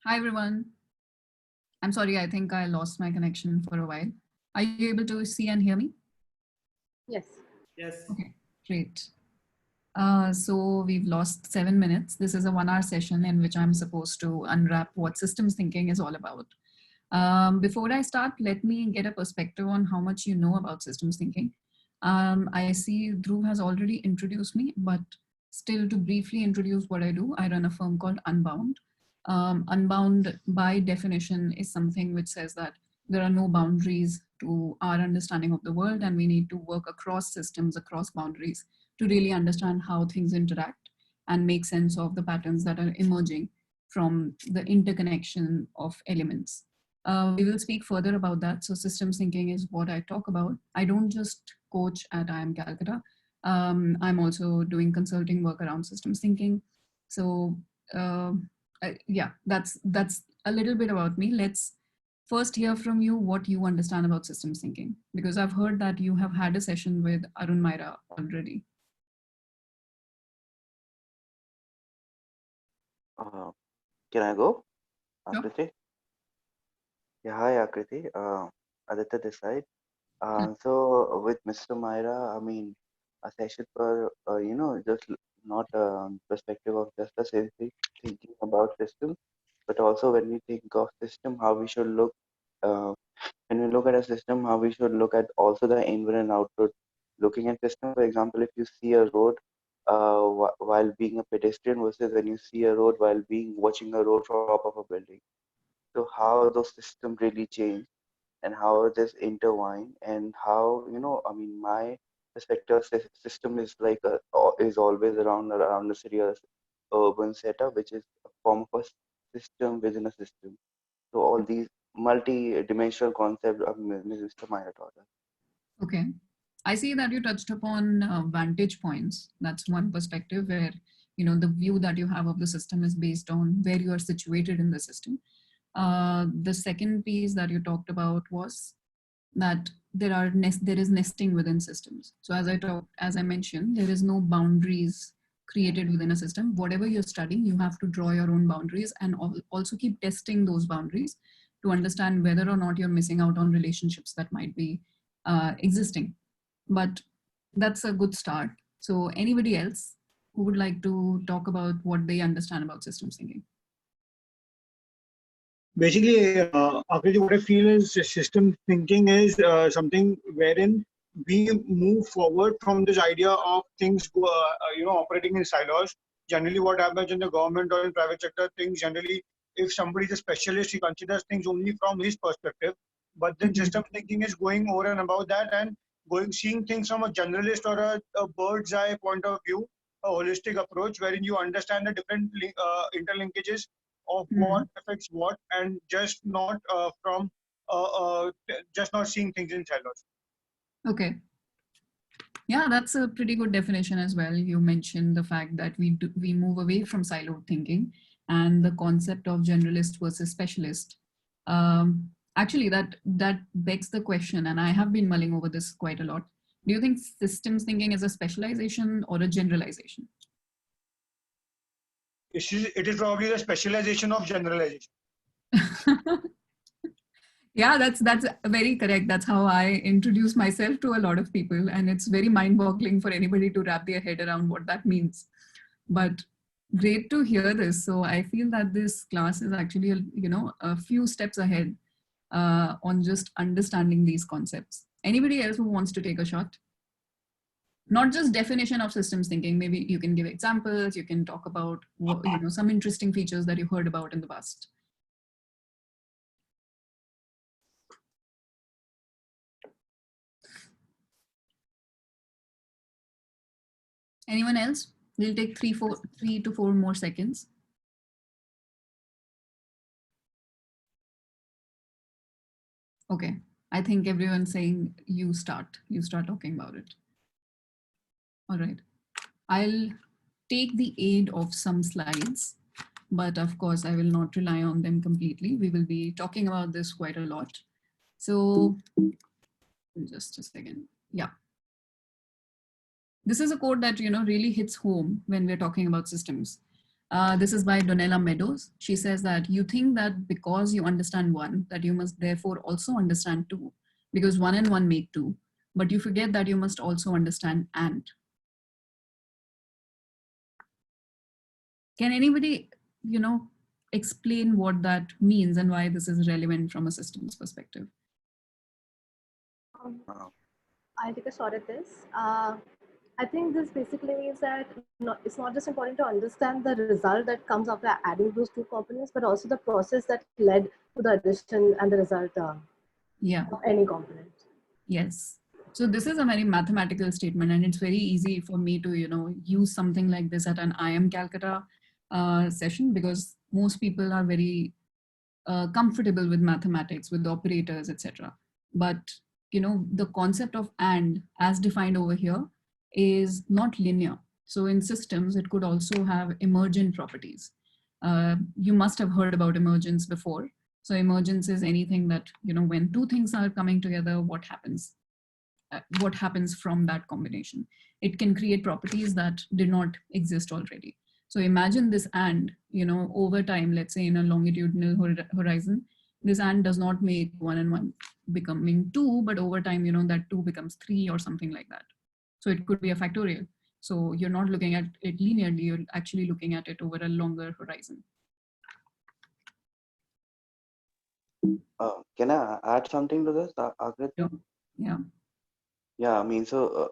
Hi, everyone. I'm sorry, I think I lost my connection for a while. Are you able to see and hear me? Yes. Yes. Okay, great. So we've lost 7 minutes. This is a 1 hour session in which I'm supposed to unwrap what systems thinking is all about. Before I start, let me get a perspective on how much you know about systems thinking. I see Dhruv has already introduced me, but still to briefly introduce what I do, I run a firm called Unbound. Unbound by definition is something which says that there are no boundaries to our understanding of the world and we need to work across systems, across boundaries to really understand how things interact and make sense of the patterns that are emerging from the interconnection of elements. We will speak further about that. So systems thinking is what I talk about. I don't just coach at IIM Calcutta. I'm also doing consulting work around systems thinking. So uh, yeah, that's a little bit about me. Let's first hear from you what you understand about systems thinking, because I've heard that you have had a session with Arun Myra already. Uh, can I go, Sure. Aakriti? Yeah, hi Aakriti. Aditya this side. So with Mr. Myra, I mean, a session for just not perspective of just the scientific thinking about system, but also when we think of system, how we should look. When we look at a system, how we should look at also the input and output. Looking at system, for example, if you see a road while being a pedestrian versus when you see a road while being watching a road from top of a building. So how those systems really change and how it is intertwined and how I mean my perspective system is like is always around the city or urban setup, which is a form of a system within a system. So all these multi-dimensional concepts of Mr. Meyer taught us. Okay. I see that you touched upon vantage points. That's one perspective where, the view that you have of the system is based on where you are situated in the system. The second piece that you talked about was that there is nesting within systems. So as I mentioned, there is no boundaries created within a system. Whatever you're studying, you have to draw your own boundaries and also keep testing those boundaries to understand whether or not you're missing out on relationships that might be existing. But that's a good start. So anybody else who would like to talk about what they understand about systems thinking? Basically, Akriti, what I feel is system thinking is something wherein we move forward from this idea of things operating in silos. Generally, what happens in the government or in private sector, things generally, if somebody is a specialist, he considers things only from his perspective. But then system thinking is going over and above that and seeing things from a generalist or a bird's eye point of view, a holistic approach wherein you understand the different interlinkages of what affects what, and just not just not seeing things in silos. Okay. Yeah, that's a pretty good definition as well. You mentioned the fact that we move away from siloed thinking and the concept of generalist versus specialist. Actually, that begs the question, and I have been mulling over this quite a lot. Do you think systems thinking is a specialization or a generalization? It is probably the specialization of generalization. Yeah, that's very correct. That's how I introduce myself to a lot of people, and it's very mind-boggling for anybody to wrap their head around what that means. But great to hear this. So I feel that this class is actually a few steps ahead on just understanding these concepts. Anybody else who wants to take a shot? Not just definition of systems thinking. Maybe you can give examples. You can talk about some interesting features that you heard about in the past. Anyone else? We'll take 3 to 4 more seconds. Okay, I think everyone's saying you start talking about it. All right, I'll take the aid of some slides, but of course I will not rely on them completely. We will be talking about this quite a lot. So just a second. Yeah. This is a quote that really hits home when we're talking about systems. This is by Donella Meadows. She says that you think that because you understand one, that you must therefore also understand two, because one and one make two. But you forget that you must also understand and. Can anybody, explain what that means and why this is relevant from a systems perspective? Uh, I'll take a shot at this. I think this basically means that it's not just important to understand the result that comes after adding those two components, but also the process that led to the addition and the result Yeah. of any component. Yes. So this is a very mathematical statement, and it's very easy for me to, use something like this at an IM Calcutta session, because most people are very comfortable with mathematics, with operators, etc. But, the concept of and as defined over here is not linear. So in systems, it could also have emergent properties. You must have heard about emergence before. So emergence is anything that, when two things are coming together, what happens? What happens from that combination? It can create properties that did not exist already. So imagine this and, over time, let's say in a longitudinal horizon, this and does not make one and one becoming two, but over time, that two becomes three or something like that. So it could be a factorial. So you're not looking at it linearly, you're actually looking at it over a longer horizon. can I add something to this, Aakriti? Yeah. Yeah, I mean, so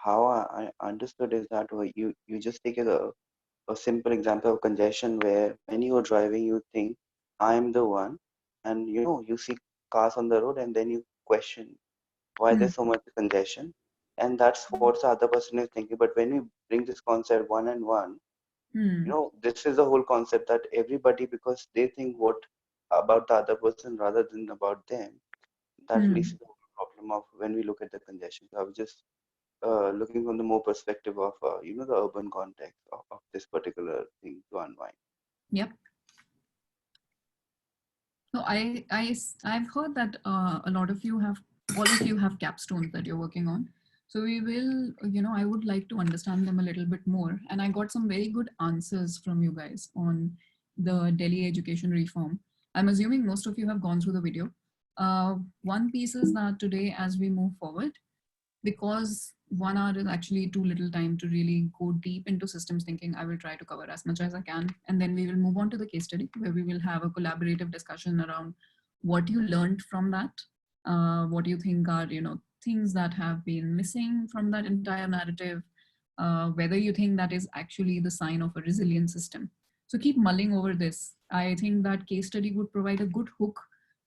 how I understood is that you just take a simple example of congestion where when you're driving, you think I am the one, and you see cars on the road, and then you question why there's so much congestion, and that's what the other person is thinking. But when we bring this concept one and one, this is the whole concept that everybody, because they think what about the other person rather than about them, that leads to the problem of when we look at the congestion. So I was just looking from the more perspective of the urban context of this particular thing to unwind. Yep. So I've heard that a lot of you have, all of you have capstones that you're working on. So we will, I would like to understand them a little bit more. And I got some very good answers from you guys on the Delhi education reform. I'm assuming most of you have gone through the video. One piece is that today, as we move forward, because 1 hour is actually too little time to really go deep into systems thinking, I will try to cover as much as I can. And then we will move on to the case study, where we will have a collaborative discussion around what you learned from that, what you think are, things that have been missing from that entire narrative, whether you think that is actually the sign of a resilient system. So keep mulling over this. I think that case study would provide a good hook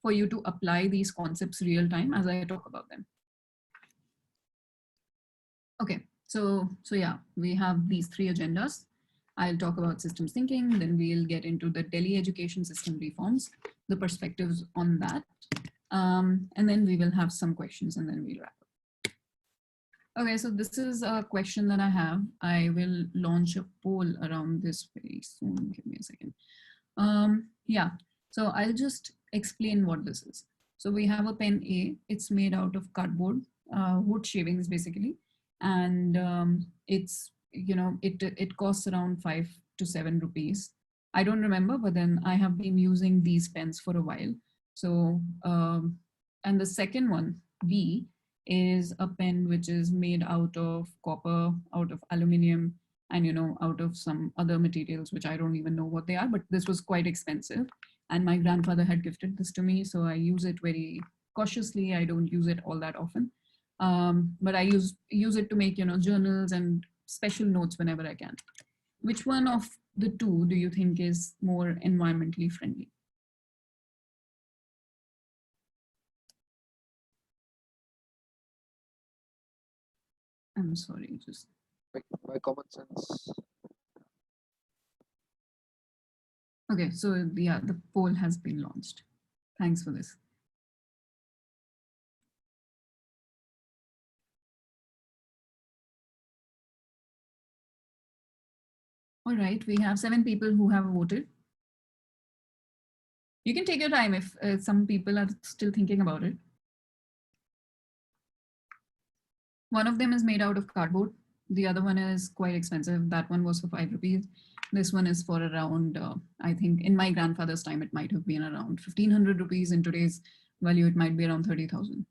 for you to apply these concepts real time as I talk about them. Okay, so yeah, we have these three agendas. I'll talk about systems thinking, then we'll get into the Delhi education system reforms, the perspectives on that, and then we will have some questions and then we'll wrap up. Okay, so this is a question that I have. I will launch a poll around this very soon. Give me a second. Yeah, so I'll just explain what this is. So we have a pen A. It's made out of cardboard, wood shavings basically, and it's it costs around 5 to 7 rupees. I don't remember, but then I have been using these pens for a while. So and the second one, B, is a pen which is made out of copper, out of aluminium, and out of some other materials which I don't even know what they are, but this was quite expensive and my grandfather had gifted this to me, so I use it very cautiously. I don't use it all that often, but I use it to make journals and special notes whenever I can. Which one of the two do you think is more environmentally friendly? I'm sorry, just by common sense. okay. So yeah, the poll has been launched. Thanks for this. All right, we have 7 people who have voted. You can take your time if some people are still thinking about it. One of them is made out of cardboard. The other one is quite expensive. That one was for 5 rupees. This one is for around, I think in my grandfather's time, it might have been around 1500 rupees. In today's value, it might be around 30,000.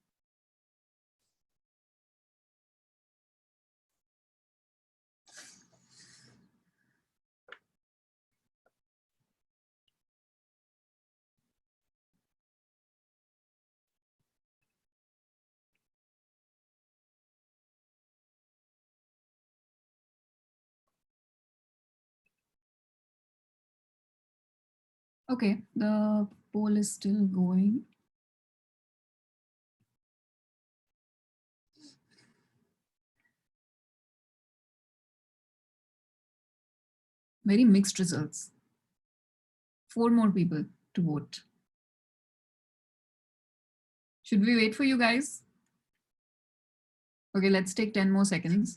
Okay, the poll is still going. Very mixed results. 4 more people to vote. Should we wait for you guys? Okay, let's take 10 more seconds.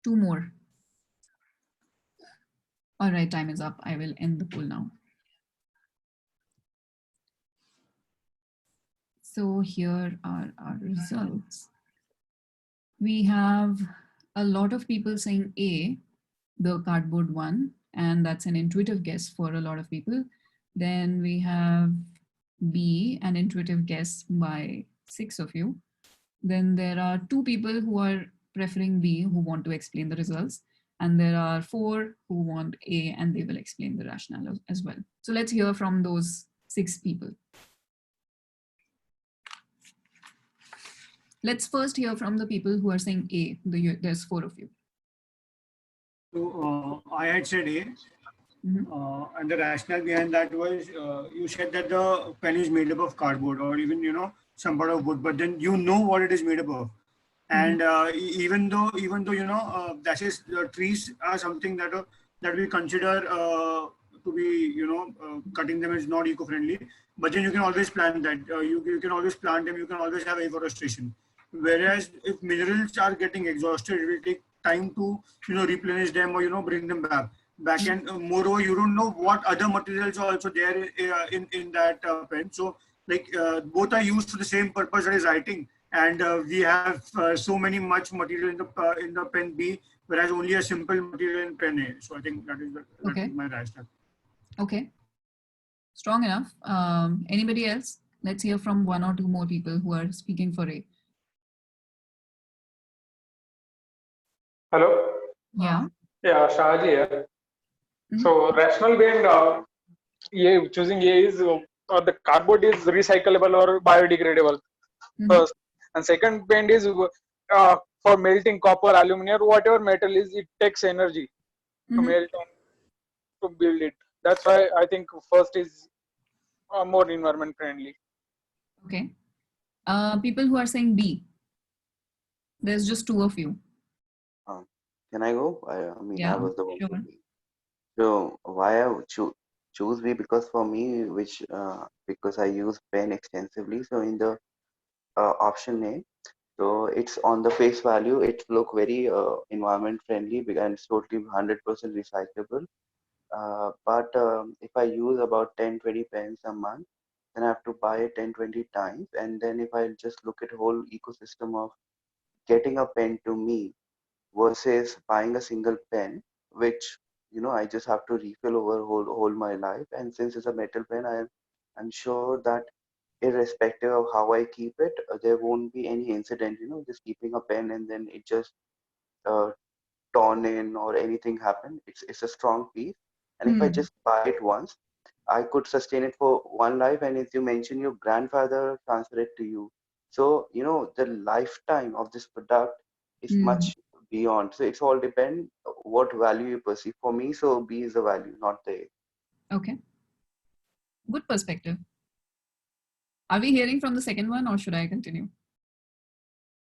Two more. All right, time is up. I will end the poll now. So here are our results. We have a lot of people saying A, the cardboard one, and that's an intuitive guess for a lot of people. Then we have B, an intuitive guess by 6 of you. Then there are 2 people who are preferring B, who want to explain the results. And there are 4 who want A, and they will explain the rationale as well. So let's hear from those 6 people. Let's first hear from the people who are saying A. There's 4 of you. So I had said A, and the rationale behind that was you said that the pen is made up of cardboard or even some part of wood, but then you know what it is made up of, and even though that is trees are something that we consider to be cutting them is not eco-friendly, but then you can always plant that you can always plant them, you can always have afforestation. Whereas if minerals are getting exhausted, it will take time to replenish them or bring them back, and moreover you don't know what other materials are also there in that pen. So like both are used for the same purpose, that is writing, and we have so many much material in the pen B, whereas only a simple material in pen A. So I think that is my rationale. Okay, strong enough. Anybody else? Let's hear from 1 or 2 more people who are speaking for A. Hello. Yeah. Yeah, Shahaji here. So rational behind A, choosing A is the cardboard is recyclable or biodegradable first, and second behind is for melting copper, aluminum, whatever metal is, it takes energy to melt and to build it. That's why I think first is more environment friendly. Okay. People who are saying B. There's just 2 of you. Can I go? I mean, Yeah, I was the one. sure. So why I would choose B, because for me, because I use pen extensively. So in the option A, so it's on the face value, it look very environment friendly and it's totally 100% recyclable. But if I use about 10-20 pens a month, then I have to buy it 10-20 times. And then if I just look at whole ecosystem of getting a pen to me versus buying a single pen, which I just have to refill over whole my life. And since it's a metal pen, I'm sure that irrespective of how I keep it, there won't be any incident. Just keeping a pen and then it just uh, torn in or anything happen. It's a strong piece, and if I just buy it once, I could sustain it for one life. And as you mentioned, your grandfather transferred it to you, so the lifetime of this product is much beyond. So it's all depend what value you perceive. For me, so B is the value, not the A. Okay. Good perspective. Are we hearing from the second one, or should I continue?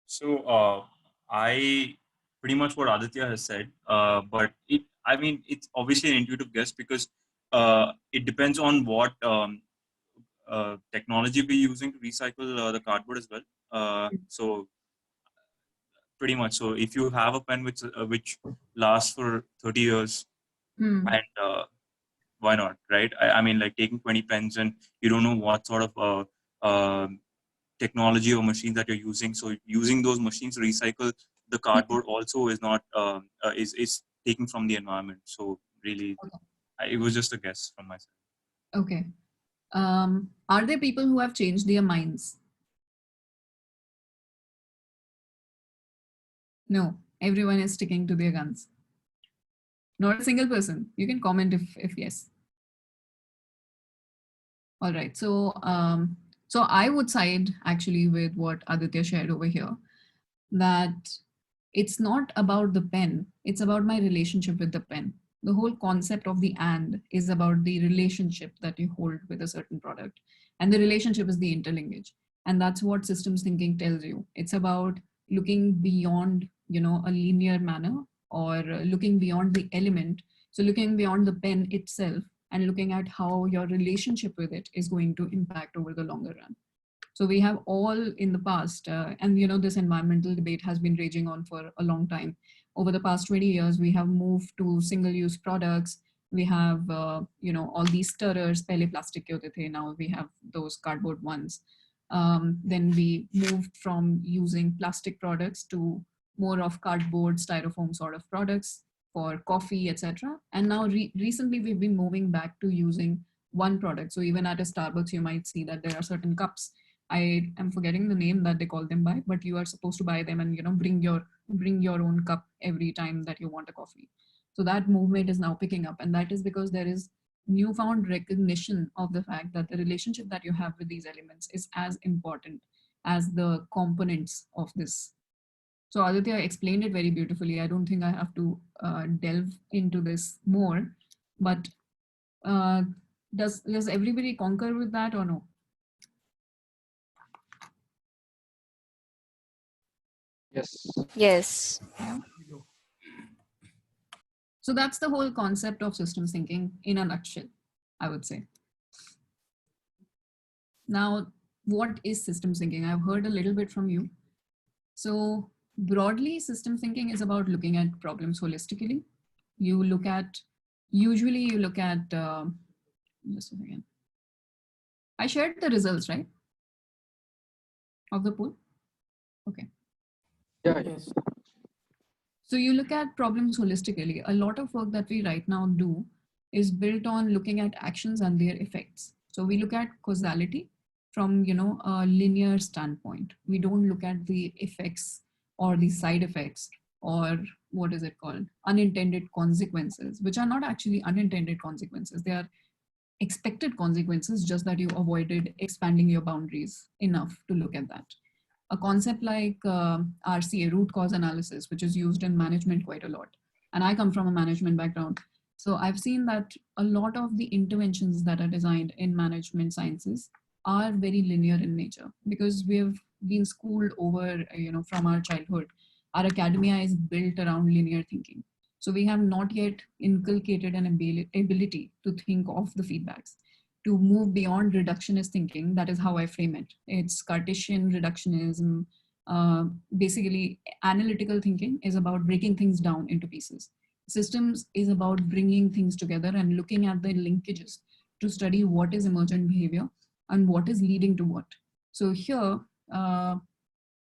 So I pretty much what Aditya has said, but it's obviously an intuitive guess because it depends on what technology we're using to recycle the cardboard as well. So pretty much. So if you have a pen which lasts for 30 years, and why not, right? I mean, like taking 20 pens and you don't know what sort of technology or machines that you're using. So using those machines to recycle the cardboard also is not is taken from the environment. So really, it was just a guess from my side. Okay. Are there people who have changed their minds? No, everyone is sticking to their guns. Not a single person. You can comment if yes. All right. So so I would side actually with what Aditya shared over here, that it's not about the pen, it's about my relationship with the pen. The whole concept of the and is about the relationship that you hold with a certain product. And the relationship is the interlinkage. And that's what systems thinking tells you. It's about looking beyond, you know, a linear manner, or looking beyond the element. So looking beyond the pen itself and looking at how your relationship with it is going to impact over the longer run. So we have all in the past, and you know, this environmental debate has been raging on for a long time. Over the past 20 years, we have moved to single-use products. We have, you know, all these stirrers, pehle plastic ke hote the, now we have those cardboard ones. Then we moved from using plastic products to more of cardboard, styrofoam sort of products for coffee, etc. And now recently we've been moving back to using one product. So even at a Starbucks, you might see that there are certain cups. I am forgetting the name that they call them by, but you are supposed to buy them and, you know, bring your own cup every time that you want a coffee. So that movement is now picking up, and that is because there is newfound recognition of the fact that the relationship that you have with these elements is as important as the components of this. So Aditya explained it very beautifully. I don't think I have to delve into this more, but does everybody concur with that or no? Yes. Yes. Yeah. So that's the whole concept of systems thinking in a nutshell, I would say. Now, what is systems thinking? I've heard a little bit from you. So broadly, systems thinking is about looking at problems holistically. Usually you look at, just a second. I shared the results, right? Of the poll? Okay. Yeah, yes. So you look at problems holistically. A lot of work that we right now do is built on looking at actions and their effects. So we look at causality from, you know, a linear standpoint. We don't look at the effects or the side effects, or what is it called? Unintended consequences, which are not actually unintended consequences. They are expected consequences, just that you avoided expanding your boundaries enough to look at that. A concept like RCA, root cause analysis, which is used in management quite a lot. And I come from a management background. So I've seen that a lot of the interventions that are designed in management sciences are very linear in nature, because we have been schooled over, you know, from our childhood. Our academia is built around linear thinking. So we have not yet inculcated an ability to think of the feedbacks, to move beyond reductionist thinking. That is how I frame it. It's Cartesian reductionism. Basically, analytical thinking is about breaking things down into pieces. Systems is about bringing things together and looking at the linkages to study what is emergent behavior and what is leading to what. So here,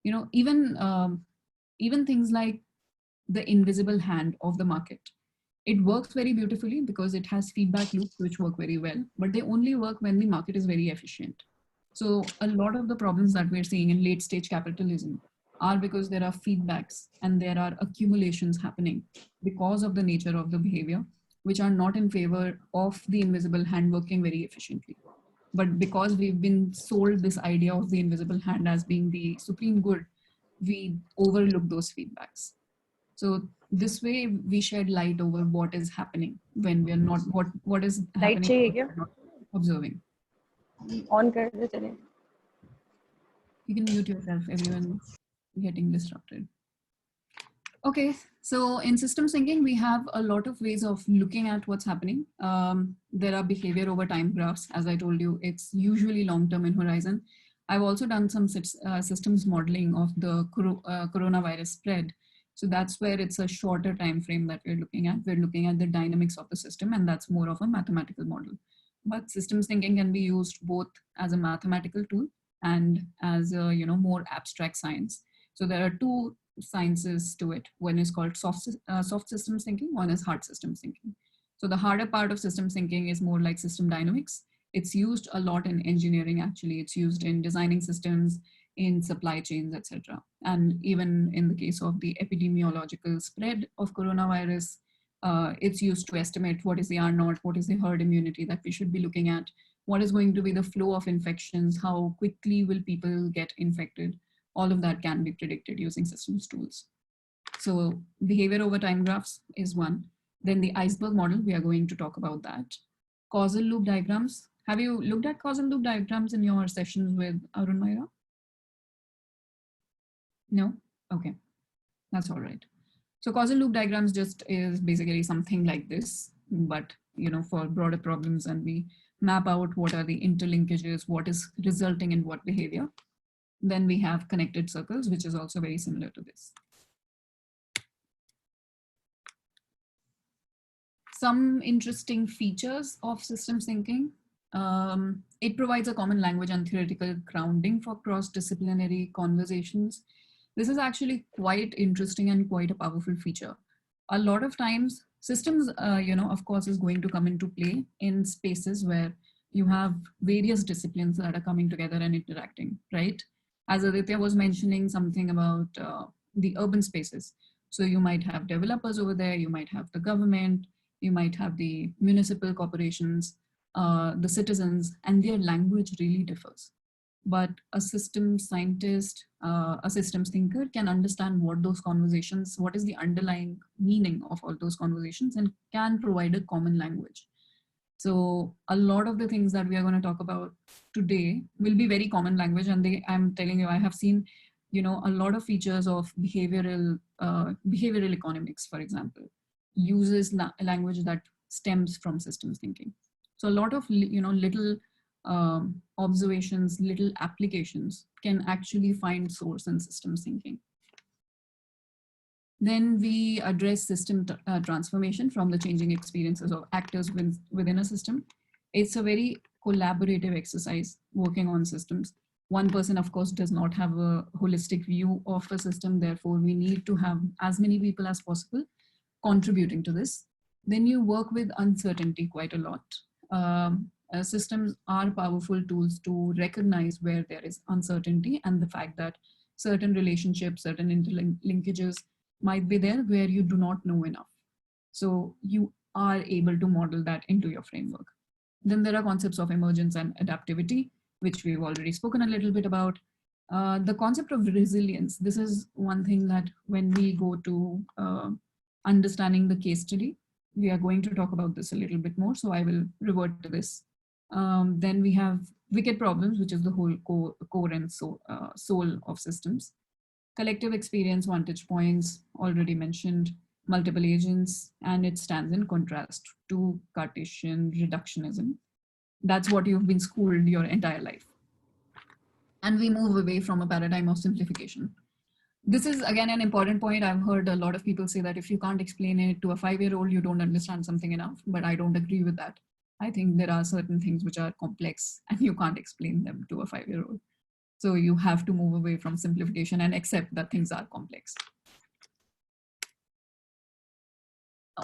you know, even things like the invisible hand of the market, it works very beautifully because it has feedback loops which work very well, but they only work when the market is very efficient. So a lot of the problems that we're seeing in late stage capitalism are because there are feedbacks and there are accumulations happening because of the nature of the behavior, which are not in favor of the invisible hand working very efficiently. But because we've been sold this idea of the invisible hand as being the supreme good, we overlook those feedbacks. So this way we shed light over what is happening when we are not, what is happening when we are not observing. On kar de chale. You can mute yourself, everyone getting disrupted. Okay, so in systems thinking, we have a lot of ways of looking at what's happening. There are behavior over time graphs. As I told you, it's usually long-term in horizon. I've also done some systems modeling of the coronavirus spread. So that's where it's a shorter time frame that we're looking at. We're looking at the dynamics of the system, and that's more of a mathematical model. But systems thinking can be used both as a mathematical tool and as a more abstract science. So there are two sciences to it. One is called soft systems thinking, one is hard systems thinking. So the harder part of systems thinking is more like system dynamics. It's used a lot in engineering, actually. It's used in designing systems, in supply chains, etc. And even in the case of the epidemiological spread of coronavirus, it's used to estimate what is the R naught, what is the herd immunity that we should be looking at, what is going to be the flow of infections, how quickly will people get infected. All of that can be predicted using systems tools. So behavior over time graphs is one. Then the iceberg model, we are going to talk about that. Causal loop diagrams. Have you looked at causal loop diagrams in your sessions with Arun Maira? No? Okay, that's all right. So causal loop diagrams just is basically something like this, but for broader problems, and we map out what are the interlinkages, what is resulting in what behavior. Then we have connected circles, which is also very similar to this. Some interesting features of systems thinking. It provides a common language and theoretical grounding for cross-disciplinary conversations. This is actually quite interesting and quite a powerful feature. A lot of times systems, of course, is going to come into play in spaces where you have various disciplines that are coming together and interacting, right? As Aditya was mentioning something about the urban spaces. So you might have developers over there, you might have the government, you might have the municipal corporations, the citizens, and their language really differs. But a systems scientist, a systems thinker can understand what those conversations, what is the underlying meaning of all those conversations, and can provide a common language. So a lot of the things that we are going to talk about today will be very common language. And I'm telling you, I have seen, a lot of features of behavioral economics, for example, uses language that stems from systems thinking. So a lot of, little observations, little applications can actually find source in systems thinking. Then we address system transformation from the changing experiences of actors within a system. It's a very collaborative exercise working on systems. One person, of course, does not have a holistic view of a system. Therefore, we need to have as many people as possible contributing to this. Then you work with uncertainty quite a lot. Systems are powerful tools to recognize where there is uncertainty and the fact that certain relationships, certain interlinkages might be there where you do not know enough. So you are able to model that into your framework. Then there are concepts of emergence and adaptivity, which we've already spoken a little bit about. The concept of resilience, this is one thing that when we go to understanding the case study, we are going to talk about this a little bit more, so I will revert to this. Then we have wicked problems, which is the whole core and soul of systems. Collective experience, vantage points, already mentioned, multiple agents, and it stands in contrast to Cartesian reductionism. That's what you've been schooled your entire life. And we move away from a paradigm of simplification. This is, again, an important point. I've heard a lot of people say that if you can't explain it to a 5-year-old, you don't understand something enough, but I don't agree with that. I think there are certain things which are complex and you can't explain them to a 5-year-old. So you have to move away from simplification and accept that things are complex.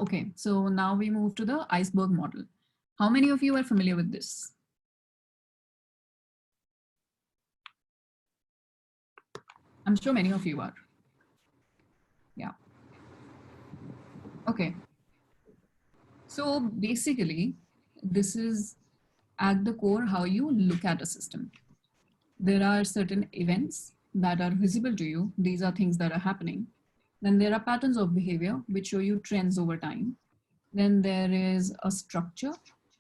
Okay, so now we move to the iceberg model. How many of you are familiar with this? I'm sure many of you are. Yeah. Okay. So basically, this is at the core how you look at a system. There are certain events that are visible to you. These are things that are happening. Then there are patterns of behavior which show you trends over time. Then there is a structure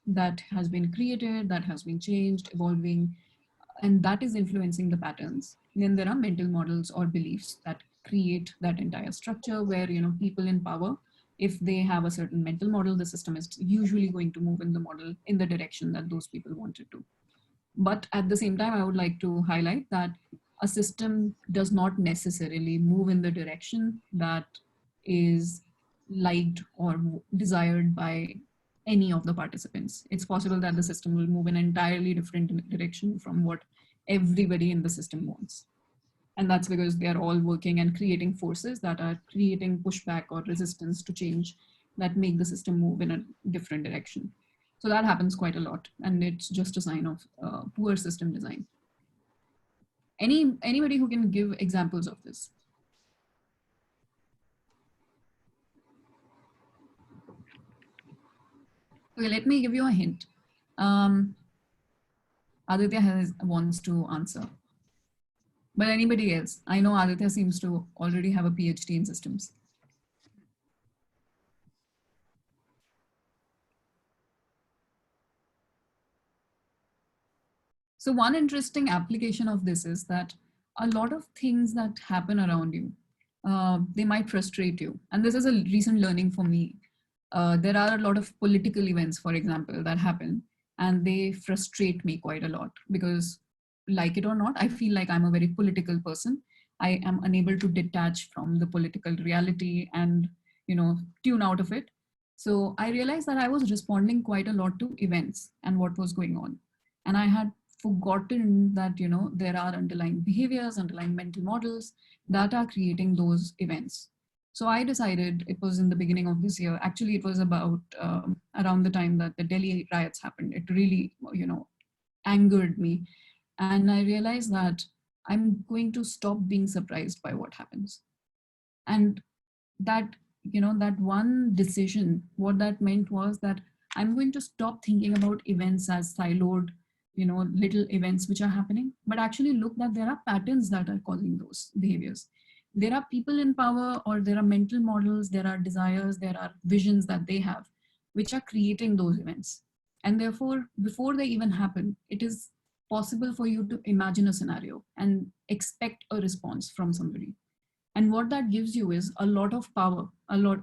that has been created, that has been changed, evolving, and that is influencing the patterns. Then there are mental models or beliefs that create that entire structure where, people in power, if they have a certain mental model, the system is usually going to move in the model in the direction that those people wanted to. But at the same time, I would like to highlight that a system does not necessarily move in the direction that is liked or desired by any of the participants. It's possible that the system will move in an entirely different direction from what everybody in the system wants. And that's because they are all working and creating forces that are creating pushback or resistance to change that make the system move in a different direction. So that happens quite a lot, and it's just a sign of poor system design. Anybody who can give examples of this? Okay, let me give you a hint. Aditya wants to answer. But anybody else? I know Aditya seems to already have a PhD in systems. So one interesting application of this is that a lot of things that happen around you, they might frustrate you. And this is a recent learning for me. There are a lot of political events, for example, that happen, and they frustrate me quite a lot because, like it or not, I feel like I'm a very political person. I am unable to detach from the political reality and, tune out of it. So I realized that I was responding quite a lot to events and what was going on. And I had forgotten that, there are underlying behaviors, underlying mental models that are creating those events. So I decided, it was in the beginning of this year. Actually, it was about around the time that the Delhi riots happened. It really, angered me. And I realized that I'm going to stop being surprised by what happens. And that, that one decision, what that meant was that I'm going to stop thinking about events as siloed, little events which are happening, but actually look that there are patterns that are causing those behaviors. There are people in power, or there are mental models, there are desires, there are visions that they have, which are creating those events. And therefore, before they even happen, it is possible for you to imagine a scenario and expect a response from somebody. And what that gives you is a lot of power,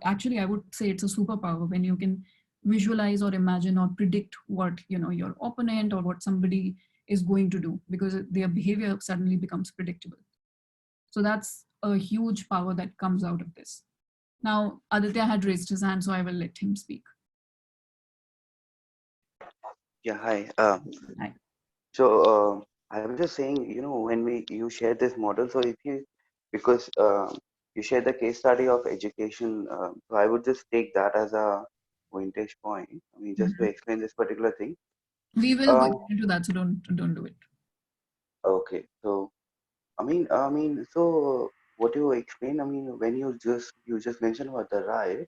actually, I would say it's a superpower when you can visualize or imagine or predict what, your opponent or what somebody is going to do, because their behavior suddenly becomes predictable. So that's a huge power that comes out of this. Now, Aditya had raised his hand, so I will let him speak. Yeah, hi. Hi. So I was just saying, when you share this model, so if you, because you share the case study of education, so I would just take that as a vintage point. I mean, just to explain this particular thing. We will get into that, so don't do it. Okay, so so what you explain, I mean, when you just mentioned about the right,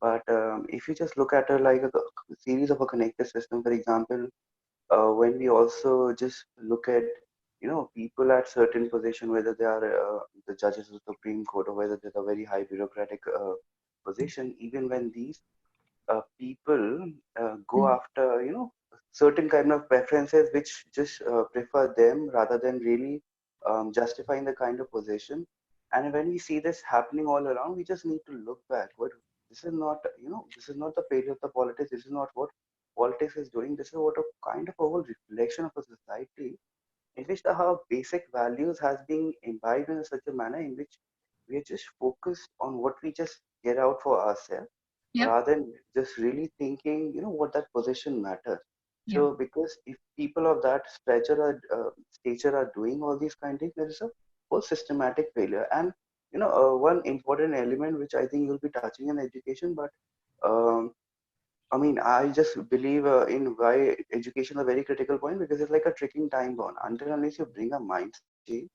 but if you just look at like a series of a connected system, for example, when we also just look at people at certain position, whether they are the judges of the Supreme Court or whether they're a very high bureaucratic position, even when these people go after certain kind of preferences which just prefer them rather than really justifying the kind of position. And when we see this happening all around, we just need to look back. What this is not, this is not the failure of the politics. This is not what politics is doing. This is what a kind of a whole reflection of a society in which our basic values has been imbibed in such a manner in which we are just focused on what we just get out for ourselves, Yep. rather than just really thinking, what that position matters. Yep. So because if people of that stature are doing all these kind of things, there is a whole systematic failure. And one important element which I think you'll be touching in education, but um, I mean, I just believe in why education is a very critical point, because it's like a tricking time bomb. Until unless you bring a mindset change,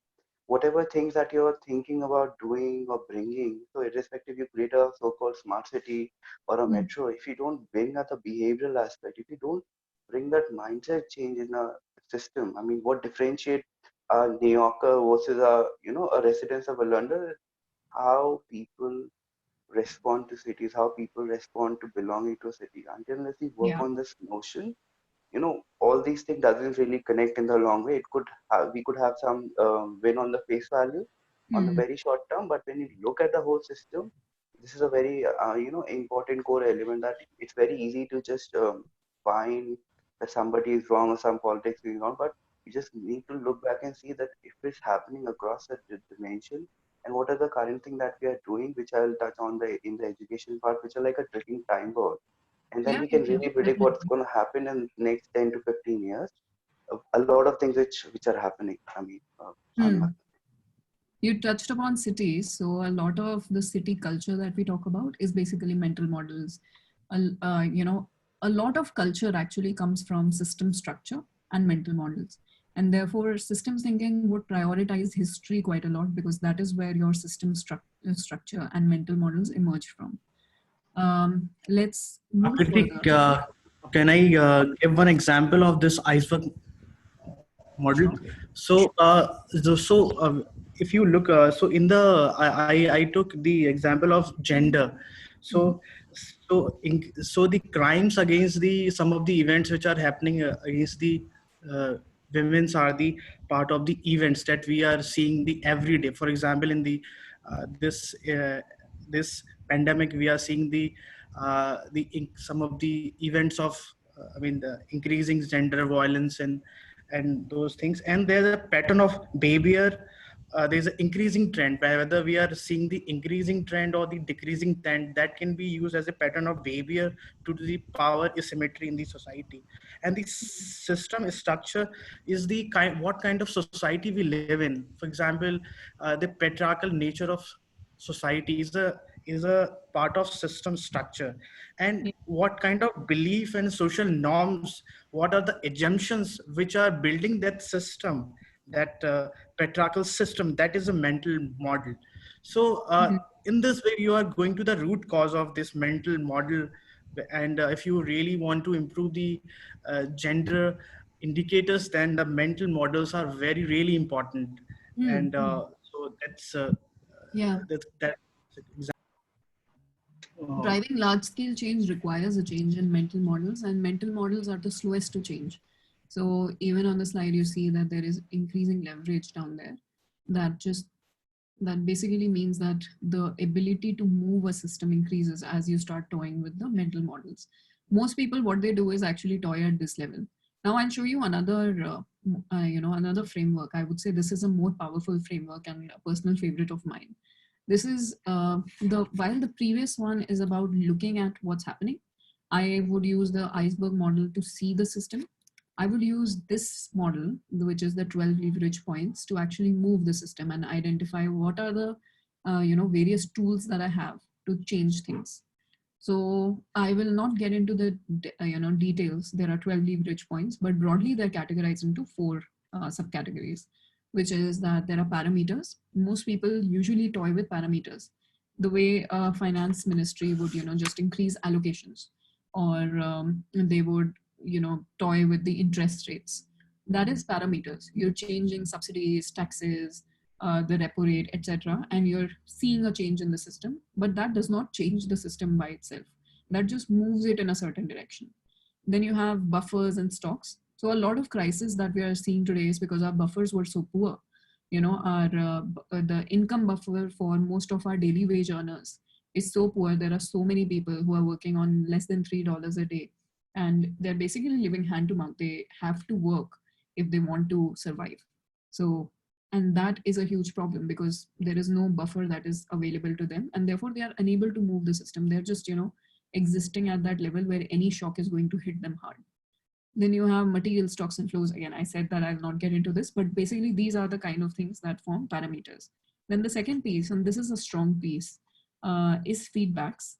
whatever things that you're thinking about doing or bringing, so irrespective, you create a so-called smart city or a metro, if you don't bring at the behavioral aspect, if you don't bring that mindset change in a system, I mean, what differentiate a New Yorker versus a residents of a London, how people respond to cities, how people respond to belonging to a city. Until unless we work Yeah. on this notion, all these things doesn't really connect in the long way. It could have, we could have some win on the face value on the very short term, but when you look at the whole system, this is a very important core element that it's very easy to just find that somebody is wrong or some politics is wrong, but you just need to look back and see that if it's happening across the dimension, and what are the current thing that we are doing, which I'll touch on the in the education part, which are like a tricking time bomb, and then Yeah, we can yeah, really predict what's definitely. going to happen in the next 10 to 15 years. a lot of things which are happening. I mean, on my You touched upon cities, so a lot of the city culture that we talk about is basically mental models. You know, a lot of culture actually comes from system structure and mental models, and therefore systems thinking would prioritize history quite a lot because that is where your system structure and mental models emerge from. Let's move Aakriti, further. can I give one example of this iceberg model? Sure. So if you look, so in the I took the example of gender. So so the crimes against the some of the events which are happening against the uh, women's are the part of the events that we are seeing the every day. For example, in the this pandemic, we are seeing some of the events of I mean the increasing gender violence and those things. And there's a pattern of behavior. There's an increasing trend. Whether we are seeing the increasing trend or the decreasing trend, that can be used as a pattern of behavior to the power asymmetry in the society. And the system structure is the what kind of society we live in. For example, the patriarchal nature of society is a part of system structure. And what kind of belief and social norms, what are the assumptions which are building that system, that patriarchal system, that is a mental model. So in this way you are going to the root cause of this mental model. And if you really want to improve the gender indicators, then the mental models are very really important. And so Yeah. that Driving large scale change requires a change in mental models, and mental models are the slowest to change. So even on the slide, you see that there is increasing leverage down there. That basically means that the ability to move a system increases as you start toying with the mental models. Most people, what they do is actually toy at this level. Now I'll show you another, another framework. I would say this is a more powerful framework and a personal favorite of mine. This is while the previous one is about looking at what's happening, I would use the iceberg model to see the system. I would use this model, which is the 12 leverage points, to actually move the system and identify what are the various tools that I have to change things. So I will not get into the details. There are 12 leverage points, but broadly they're categorized into 4 subcategories, which is that there are parameters. Most people usually toy with parameters, the way a finance ministry would just increase allocations, or they would toy with the interest rates. That is parameters. You're changing subsidies, taxes, the repo rate, etc., and you're seeing a change in the system, but that does not change the system by itself. That just moves it in a certain direction. Then you have buffers and stocks. So a lot of crises that we are seeing today is because our buffers were so poor. Our the income buffer for most of our daily wage earners is so poor. There are so many people who are working on less than $3 a day, and they're basically living hand to mouth. They have to work if they want to survive. So, and that is a huge problem because there is no buffer that is available to them, and therefore they are unable to move the system. They're just existing at that level where any shock is going to hit them hard. Then you have material stocks and flows. Again, I said that I'll not get into this, but basically these are the kind of things that form parameters. Then the second piece, and this is a strong piece, is feedbacks.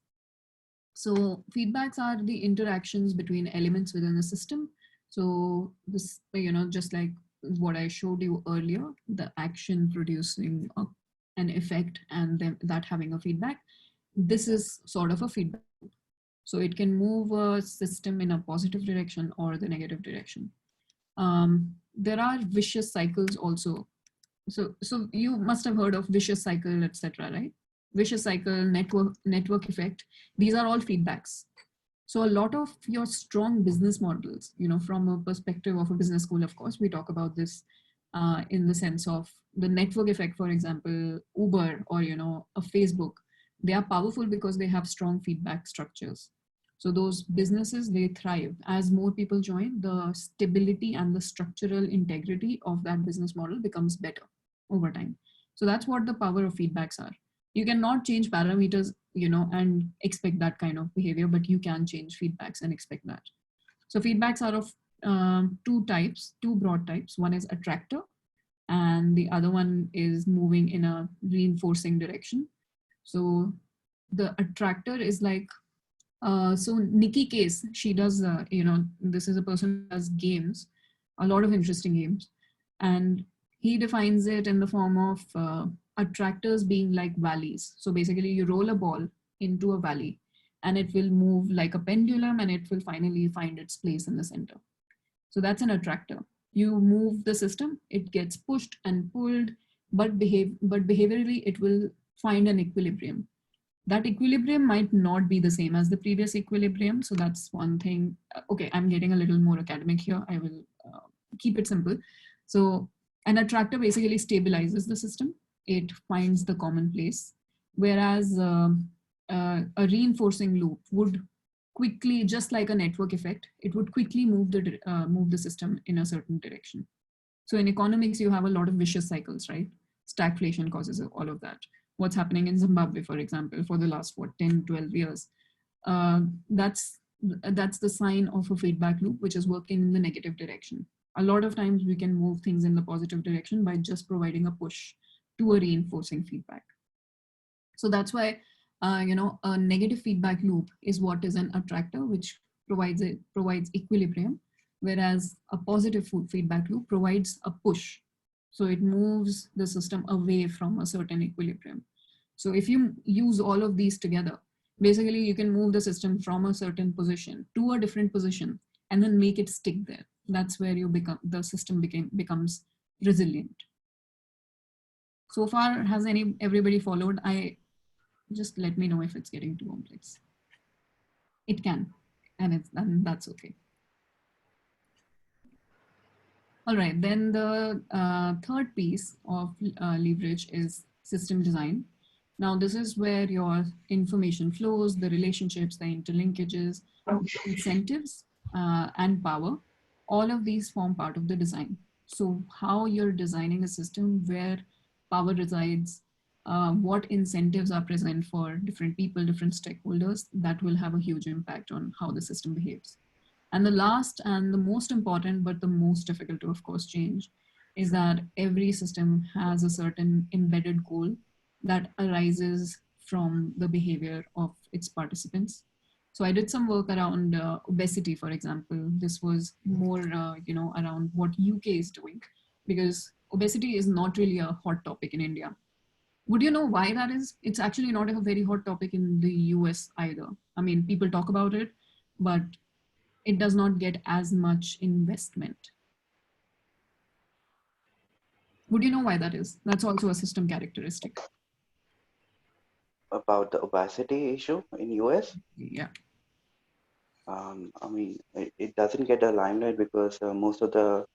So feedbacks are the interactions between elements within a system. So this, just like what I showed you earlier, the action producing an effect and then that having a feedback. This is sort of a feedback. So it can move a system in a positive direction or the negative direction. There are vicious cycles also. So you must have heard of vicious cycle, etc., right? Vicious cycle, network effect. These are all feedbacks. So a lot of your strong business models, from a perspective of a business school, of course, we talk about this in the sense of the network effect. For example, Uber or a Facebook, they are powerful because they have strong feedback structures. So those businesses, they thrive. As more people join, the stability and the structural integrity of that business model becomes better over time. So that's what the power of feedbacks are. You cannot change parameters, and expect that kind of behavior, but you can change feedbacks and expect that. So feedbacks are of two broad types. One is attractor, and the other one is moving in a reinforcing direction. So the attractor is like, so Nikki Case, she does, this is a person who does games, a lot of interesting games. And he defines it in the form of attractors being like valleys. So basically you roll a ball into a valley and it will move like a pendulum and it will finally find its place in the center. So that's an attractor. You move the system, it gets pushed and pulled, but behaviorally it will find an equilibrium. That equilibrium might not be the same as the previous equilibrium. So that's one thing. Okay, I'm getting a little more academic here. I will keep it simple. So an attractor basically stabilizes the system. It finds the common place. Whereas a reinforcing loop would quickly, just like a network effect, it would quickly move the system in a certain direction. So in economics, you have a lot of vicious cycles, right? Stagflation causes all of that. What's happening in Zimbabwe, for example, for the last, 10, 12 years. That's the sign of a feedback loop, which is working in the negative direction. A lot of times we can move things in the positive direction by just providing a push to a reinforcing feedback. So that's why, a negative feedback loop is what is an attractor, which provides equilibrium, whereas a positive feedback loop provides a push. So it moves the system away from a certain equilibrium. So if you use all of these together, basically you can move the system from a certain position to a different position and then make it stick there. That's where the system becomes resilient. So far, has everybody followed? Just let me know if it's getting too complex. It can, and that's okay. All right, then the third piece of leverage is system design. Now, this is where your information flows, the relationships, the interlinkages, incentives, and power, all of these form part of the design. So how you're designing a system, where power resides, what incentives are present for different people, different stakeholders, that will have a huge impact on how the system behaves. And the last and the most important, but the most difficult to, of course, change, is that every system has a certain embedded goal that arises from the behavior of its participants. So I did some work around obesity, for example. This was more, around what UK is doing, because obesity is not really a hot topic in India. Would you know why that is? It's actually not a very hot topic in the US either. I mean, people talk about it, but it does not get as much investment. Would you know why that is? That's also a system characteristic. About the obesity issue in US? Yeah. I mean, it doesn't get a limelight because most of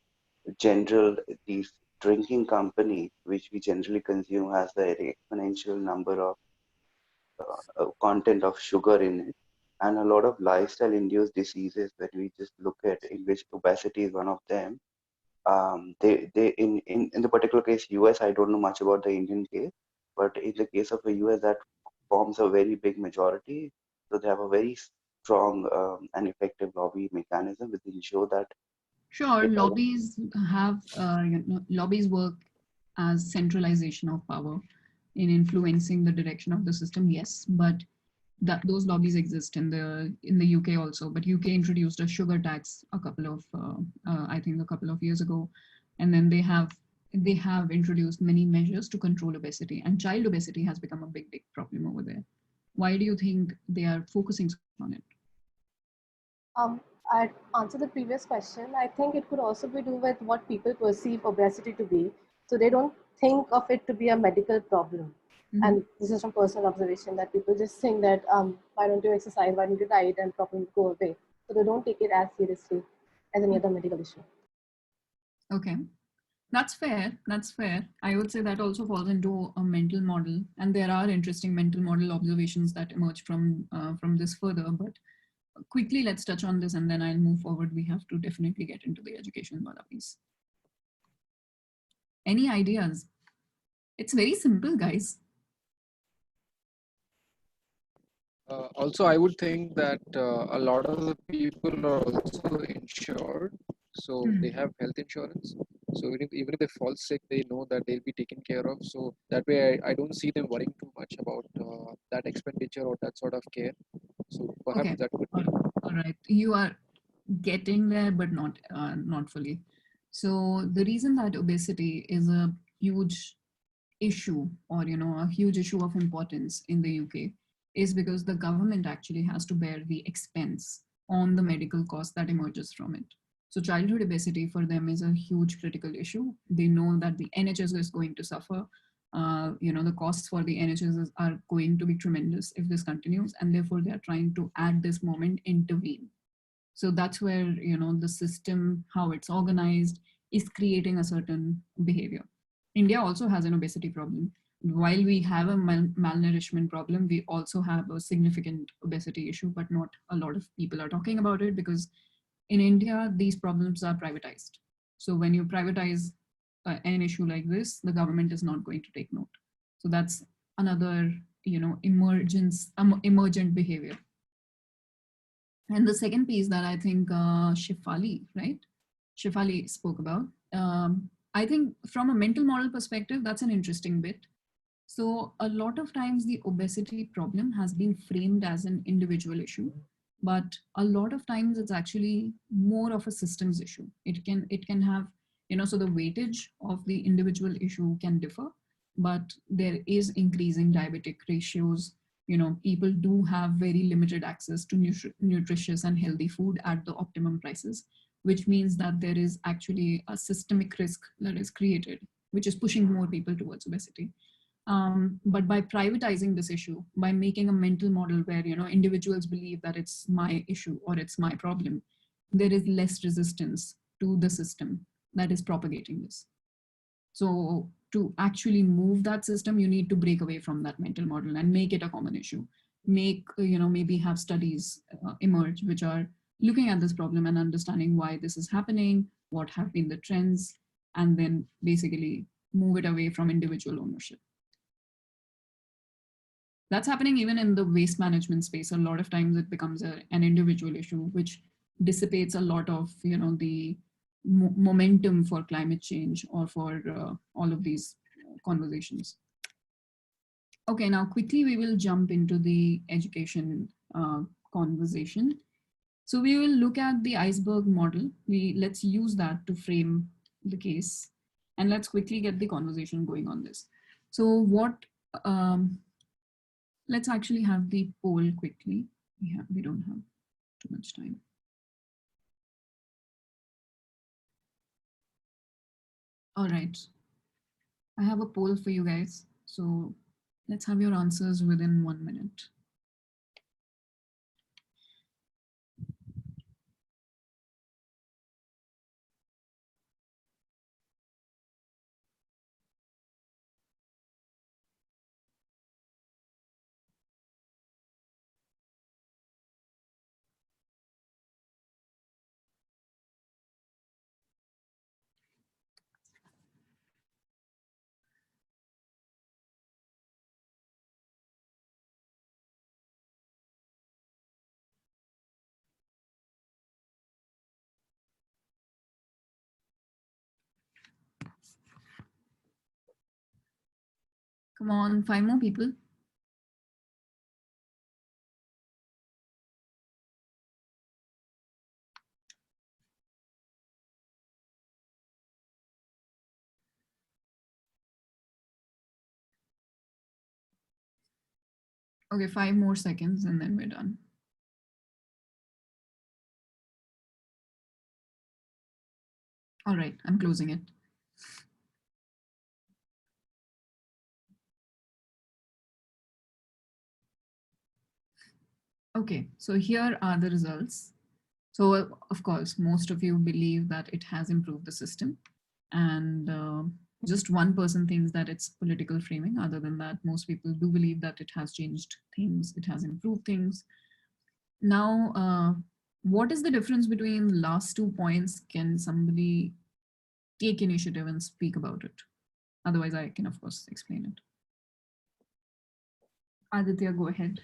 these drinking companies, which we generally consume, has a very exponential number of content of sugar in it, and a lot of lifestyle-induced diseases that we just look at, in which obesity is one of them. They in the particular case US, I don't know much about the Indian case, but in the case of the US, that forms a very big majority. So they have a very strong and effective lobby mechanism which ensure that. Sure, lobbies have lobbies work as centralization of power in influencing the direction of the system. Yes, but those lobbies exist in the UK also. But UK introduced a sugar tax I think a couple of years ago, and then they have introduced many measures to control obesity, and child obesity has become a big problem over there. Why do you think they are focusing on it? I'd answer the previous question. I think it could also be do with what people perceive obesity to be. So they don't think of it to be a medical problem. Mm-hmm. And this is from personal observation, that people just think that why don't you exercise, why don't you diet, and problem will go away. So they don't take it as seriously as any other medical issue. Okay. That's fair. That's fair. I would say that also falls into a mental model, and there are interesting mental model observations that emerge from this further. But quickly, let's touch on this, and then I'll move forward. We have to definitely get into the education wala piece. Any ideas? It's very simple, guys. Also, I would think that a lot of the people are also insured. So they have health insurance. So even if they fall sick, they know that they'll be taken care of. So that way, I don't see them worrying too much about that expenditure or that sort of care. So perhaps Okay. that could be. All right. You are getting there, but not fully. So the reason that obesity is a huge issue, or a huge issue of importance in the UK, is because the government actually has to bear the expense on the medical cost that emerges from it. So childhood obesity for them is a huge critical issue. They know that the NHS is going to suffer. The costs for the NHS are going to be tremendous if this continues, and therefore they are trying to at this moment intervene. So that's where the system, how it's organized, is creating a certain behavior. India also has an obesity problem. While we have a malnourishment problem, we also have a significant obesity issue, but not a lot of people are talking about it because in India, these problems are privatized. So when you privatize an issue like this, the government is not going to take note. So that's another, emergent behavior. And the second piece that I think Shefali, right? Shefali spoke about. I think from a mental model perspective, that's an interesting bit. So a lot of times the obesity problem has been framed as an individual issue, but a lot of times it's actually more of a systems issue. It can have, so the weightage of the individual issue can differ, but there is increasing diabetic ratios. People do have very limited access to nutritious and healthy food at the optimum prices, which means that there is actually a systemic risk that is created, which is pushing more people towards obesity. But by privatizing this issue, by making a mental model where individuals believe that it's my issue or it's my problem, there is less resistance to the system that is propagating this. So to actually move that system, you need to break away from that mental model and make it a common issue. Maybe have studies emerge which are looking at this problem and understanding why this is happening, what have been the trends, and then basically move it away from individual ownership. That's happening even in the waste management space. A lot of times it becomes an individual issue, which dissipates a lot of the momentum for climate change or for all of these conversations. Okay, now quickly we will jump into the education conversation. So we will look at the iceberg model. Let's use that to frame the case, and let's quickly get the conversation going on this. So let's actually have the poll quickly. We don't have too much time. All right. I have a poll for you guys. So let's have your answers within 1 minute. Come on, 5 more people. Okay, 5 more seconds and then we're done. All right, I'm closing it. Okay, so here are the results. So of course, most of you believe that it has improved the system, and just 1% thinks that it's political framing. Other than that, most people do believe that it has changed things, it has improved things. Now, what is the difference between the last 2 points? Can somebody take initiative and speak about it? Otherwise, I can, of course, explain it. Aditya, go ahead.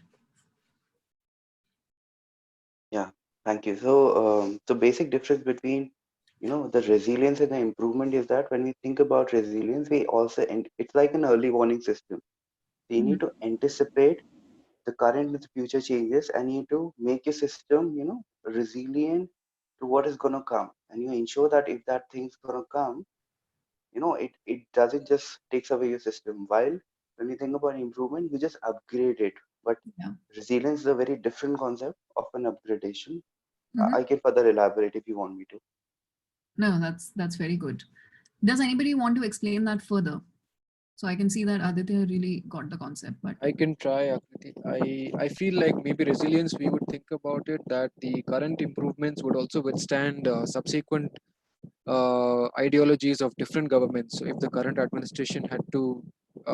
Yeah, thank you. So, the basic difference between the resilience and the improvement is that when we think about resilience, we also, and it's like an early warning system. So you need to anticipate the current and the future changes, and you need to make your system, resilient to what is going to come. And you ensure that if that thing's going to come, it doesn't just takes away your system. While when you think about improvement, you just upgrade it. But Yeah. resilience is a very different concept of an upgradation. I can further elaborate if you want me to. No, that's very good. Does anybody want to explain that further? So I can see that Aditya really got the concept, but I can try, Akriti. I feel like maybe resilience, we would think about it that the current improvements would also withstand subsequent ideologies of different governments. So if the current administration had to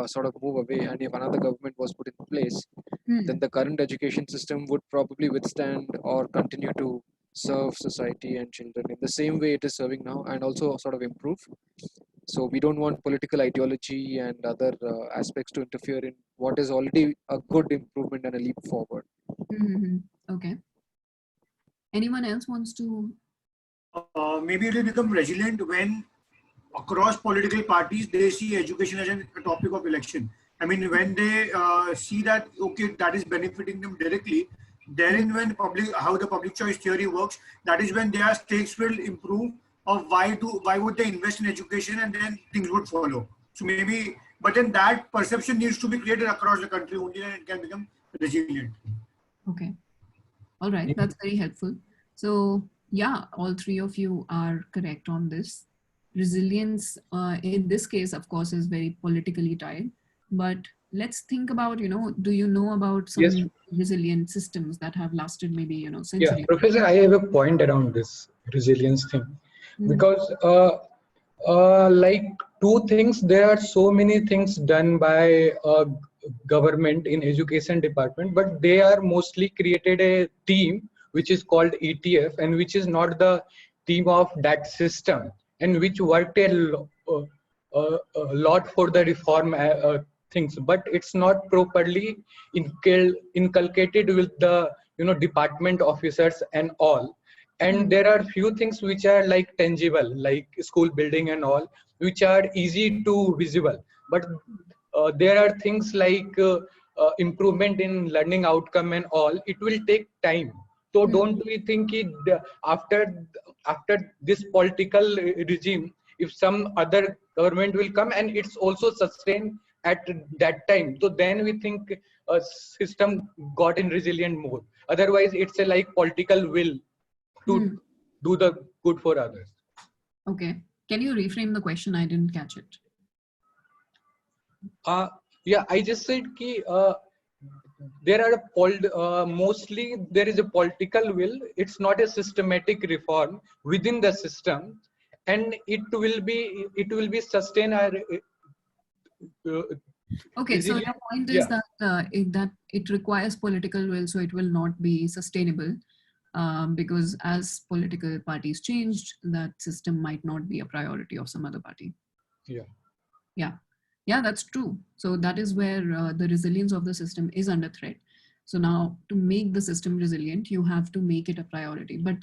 sort of move away, and if another government was put in place, then the current education system would probably withstand or continue to serve society and children in the same way it is serving now, and also sort of improve. So we don't want political ideology and other aspects to interfere in what is already a good improvement and a leap forward. Okay. Anyone else wants to? Maybe it will become resilient when across political parties they see education as a topic of election. I mean, when they see that, okay, that is benefiting them directly, therein when how the public choice theory works, that is when their stakes will improve of why would they invest in education, and then things would follow. So maybe, but then that perception needs to be created across the country, only then it can become resilient. Okay. All right. That's very helpful. So yeah, all three of you are correct on this. Resilience in this case, of course, is very politically tied, but let's think about, do you know about some resilient systems that have lasted maybe, centuries? Yeah, Professor, I have a point around this resilience thing, because like two things, there are so many things done by government in education department, but they are mostly created a team which is called ETF, and which is not the team of that system, and which worked a lot for the reform things, but it's not properly inculcated with the department officers and all. And there are few things which are like tangible, like school building and all, which are easy to visible, but there are things like improvement in learning outcome and all, it will take time. So don't we think it after this political regime, if some other government will come and it's also sustained at that time, so then we think a system got in resilient mode. Otherwise it's a like political will to do the good for others. Okay. Can you reframe the question? I didn't catch it. Yeah, I just said ki, there are mostly there is a political will. It's not a systematic reform within the system, and it will be sustained. Okay, so your point is that it requires political will, so it will not be sustainable, because as political parties changed, that system might not be a priority of some other party. Yeah, that's true. So that is where the resilience of the system is under threat. So now, to make the system resilient, you have to make it a priority. But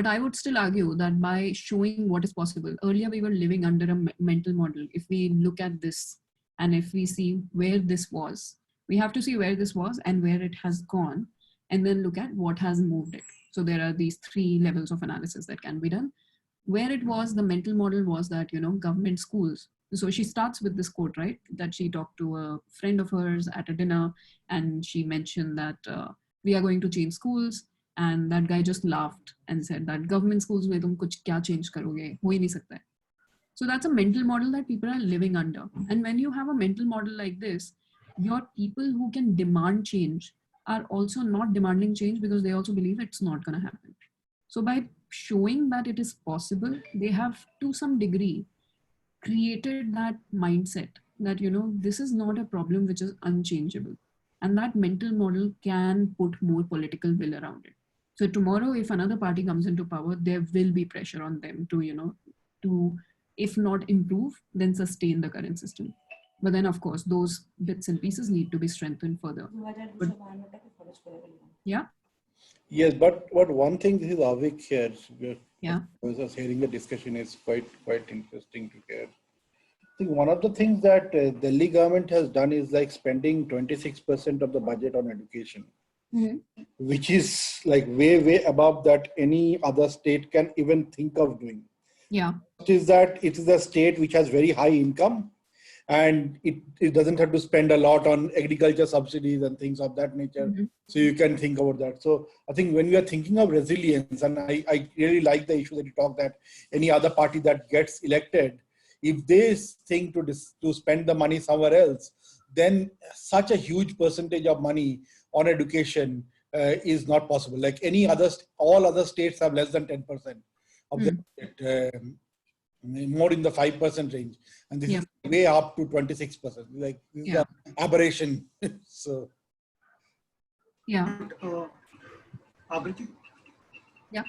I would still argue that by showing what is possible, earlier we were living under a mental model. If we look at this and if we see where this was, we have to see where this was and where it has gone, and then look at what has moved it. So there are these three levels of analysis that can be done. Where it was, the mental model was that, government schools. So she starts with this quote, right? That she talked to a friend of hers at a dinner, and she mentioned that we are going to change schools. And that guy just laughed and said that government schools mein tum kuch kya change karoge? Ho hi nahi sakta hai. So that's a mental model that people are living under. And when you have a mental model like this, your people who can demand change are also not demanding change because they also believe it's not going to happen. So by showing that it is possible, they have to some degree created that mindset that, this is not a problem which is unchangeable. And that mental model can put more political will around it. So tomorrow, if another party comes into power, there will be pressure on them to, to, if not improve, then sustain the current system. But then, of course, those bits and pieces need to be strengthened further. But, yeah? Yes, but one thing, this is Avik here. Yeah. I was hearing the discussion is quite interesting to hear. I think one of the things that Delhi government has done is like spending 26% of the budget on education, which is like way above that any other state can even think of doing. Yeah. It is that it is a state which has very high income, and it doesn't have to spend a lot on agriculture subsidies and things of that nature. So you can think about that. So I think when we are thinking of resilience, and I really like the issue that you talk that any other party that gets elected, if they think to spend the money somewhere else, then such a huge percentage of money on education is not possible. Like all other states have less than 10% of the budget, more in the 5% range, and this is way up to 26%. Like this is an aberration. So Aakriti? Yeah.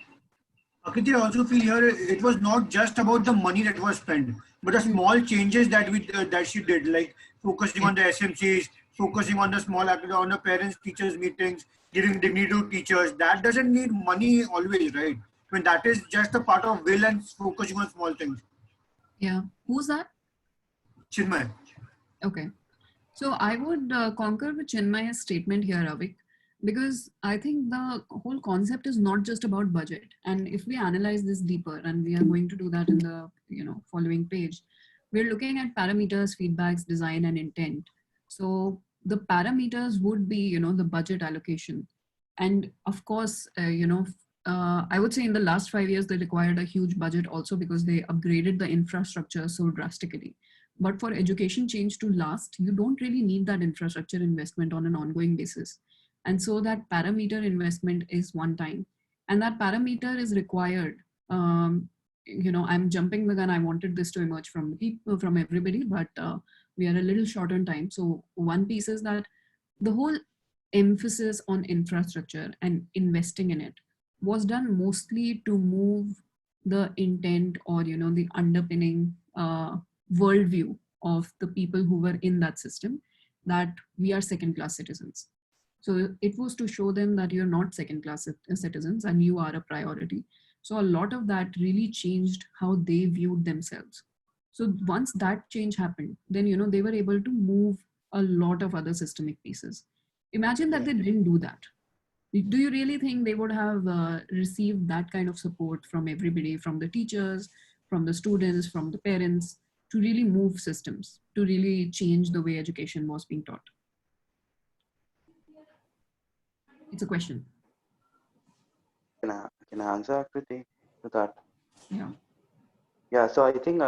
Aakriti, I also feel here it was not just about the money that was spent, but the small changes that she did, like focusing on the SMCs, focusing on on the parents teachers meetings, giving dignity to teachers. That doesn't need money always, right? I mean, that is just a part of will and focusing on small things. Yeah. Who's that? Chinmay. Okay. So I would concur with Chinmay's statement here, Avik, because I think the whole concept is not just about budget. And if we analyze this deeper, and we are going to do that in the following page, we're looking at parameters, feedbacks, design, and intent. So the parameters would be, the budget allocation. And of course, I would say in the last 5 years, they required a huge budget also because they upgraded the infrastructure so drastically. But for education change to last, you don't really need that infrastructure investment on an ongoing basis. And so that parameter investment is one time. And that parameter is required. I'm jumping the gun. I wanted this to emerge from people, from everybody, but we are a little short on time. So one piece is that the whole emphasis on infrastructure and investing in it was done mostly to move the intent or, the underpinning worldview of the people who were in that system, that we are second-class citizens. So it was to show them that you're not second-class citizens and you are a priority. So a lot of that really changed how they viewed themselves. So once that change happened, then, they were able to move a lot of other systemic pieces. Imagine that they didn't do that. Do you really think they would have received that kind of support from everybody, from the teachers, from the students, from the parents, to really move systems, to really change the way education was being taught? It's a question. Can I answer, Aakriti, to that? Yeah. Yeah. So I think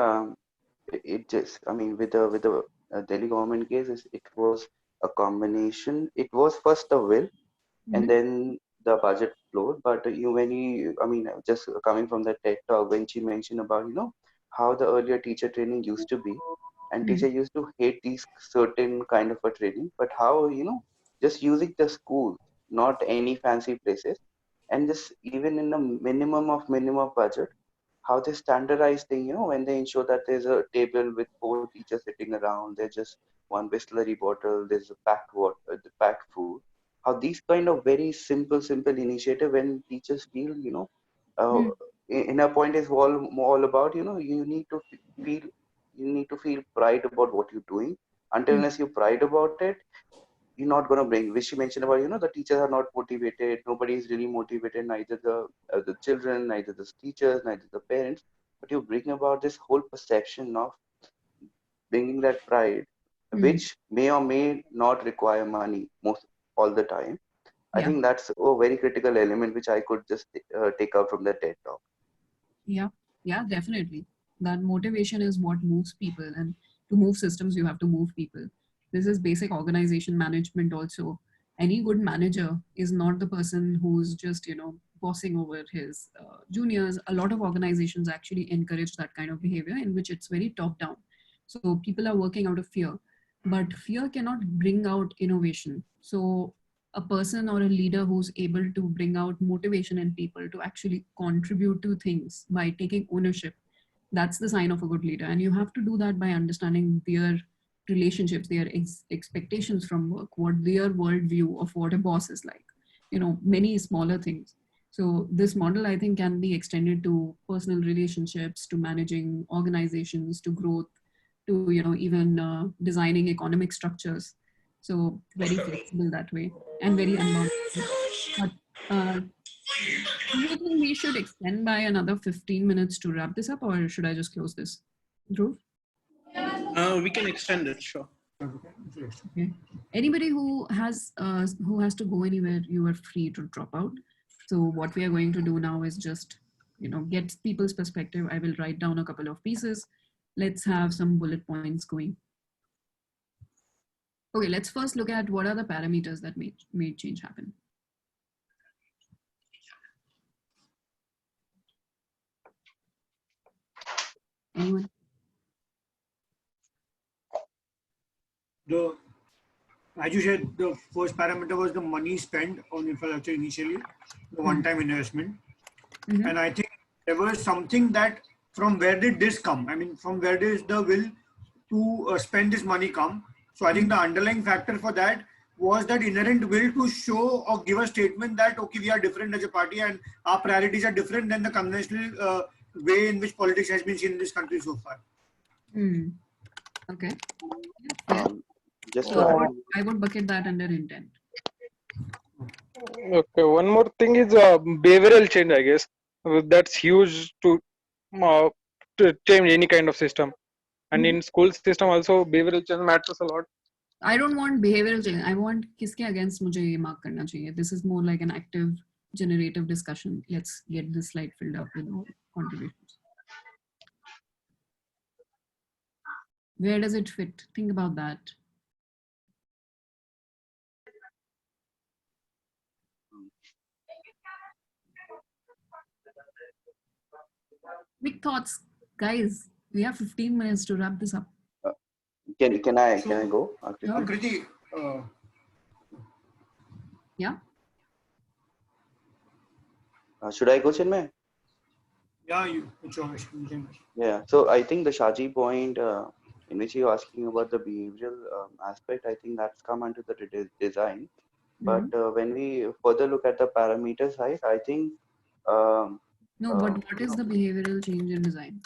with the Delhi government case, it was a combination. It was first the will, and then the budget flowed. But just coming from the TED talk, when she mentioned about how the earlier teacher training used to be, and teacher used to hate these certain kind of a training, but how just using the school, not any fancy places, and just even in the minimum budget, how they standardize thing, when they ensure that there's a table with 4 teachers sitting around, there's just one Bisleri bottle, there's a packed water, the packed food. How these kind of very simple initiative, when teachers feel, in a point is all about, you need to feel pride about what you're doing. Until unless you pride about it, you're not going to bring, which you mentioned about, the teachers are not motivated, nobody is really motivated, neither the children, neither the teachers, neither the parents, but you bring about this whole perception of bringing that pride, which may or may not require money most all the time. I think that's a very critical element which I could just take out from the TED talk. Yeah, definitely. That motivation is what moves people, and to move systems, you have to move people. This is basic organization management also. Any good manager is not the person who's just, bossing over his juniors. A lot of organizations actually encourage that kind of behavior in which it's very top down. So people are working out of fear, but fear cannot bring out innovation. So a person or a leader who's able to bring out motivation in people to actually contribute to things by taking ownership, that's the sign of a good leader. And you have to do that by understanding their relationships, their expectations from work, what their worldview of what a boss is like, many smaller things. So this model, I think, can be extended to personal relationships, to managing organizations, to growth, to even designing economic structures. So very flexible that way and very unbounded. But do you think we should extend by another 15 minutes to wrap this up, or should I just close this? Dhruv? We can extend it, sure. Okay. Anybody who has to go anywhere, you are free to drop out. So what we are going to do now is just, get people's perspective. I will write down a couple of pieces. Let's have some bullet points going. Okay, let's first look at what are the parameters that made change happen. Anyone? As you said, the first parameter was the money spent on infrastructure initially, the one-time investment. And I think there was something that from where did this come? I mean, from where does the will to spend this money come? So I think the underlying factor for that was that inherent will to show or give a statement that, okay, we are different as a party and our priorities are different than the conventional way in which politics has been seen in this country so far. Okay. Just so I would bucket that under intent. Okay, one more thing is behavioral change, I guess. That's huge to change any kind of system. And in school system also, behavioral change matters a lot. I don't want behavioral change. I want kiske against mujhe ye mark karna chahiye. This is more like an active, generative discussion. Let's get this slide filled up with all contributions. Where does it fit? Think about that. Quick thoughts, guys. We have 15 minutes to wrap this up. Can I go? Aakriti, yeah. Should I go, Chinmay? Yeah, it's your wish. Yeah. So I think the Shaji point in which you're asking about the behavioral aspect, I think that's come under the design. But when we further look at the parameter side, I think. No, but what is the behavioral change in design?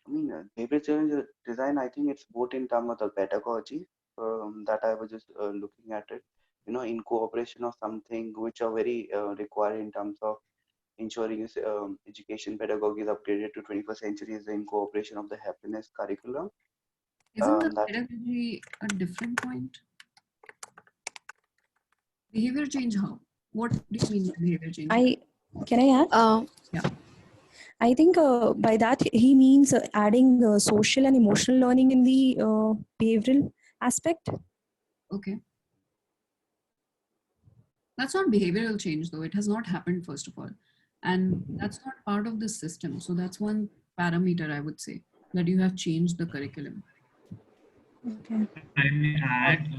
I mean, behavioral change design, I think it's both in terms of the pedagogy that I was just looking at it, in cooperation of something which are very required in terms of ensuring education pedagogy is upgraded to 21st century is in cooperation of the happiness curriculum. Isn't the pedagogy a different point? Behavior change how? What do you mean by behavior change? Can I add? Yeah. I think by that he means adding social and emotional learning in the behavioral aspect. Okay. That's not behavioral change though. It has not happened first of all. And that's not part of the system. So that's one parameter I would say, that you have changed the curriculum. Okay. I may add.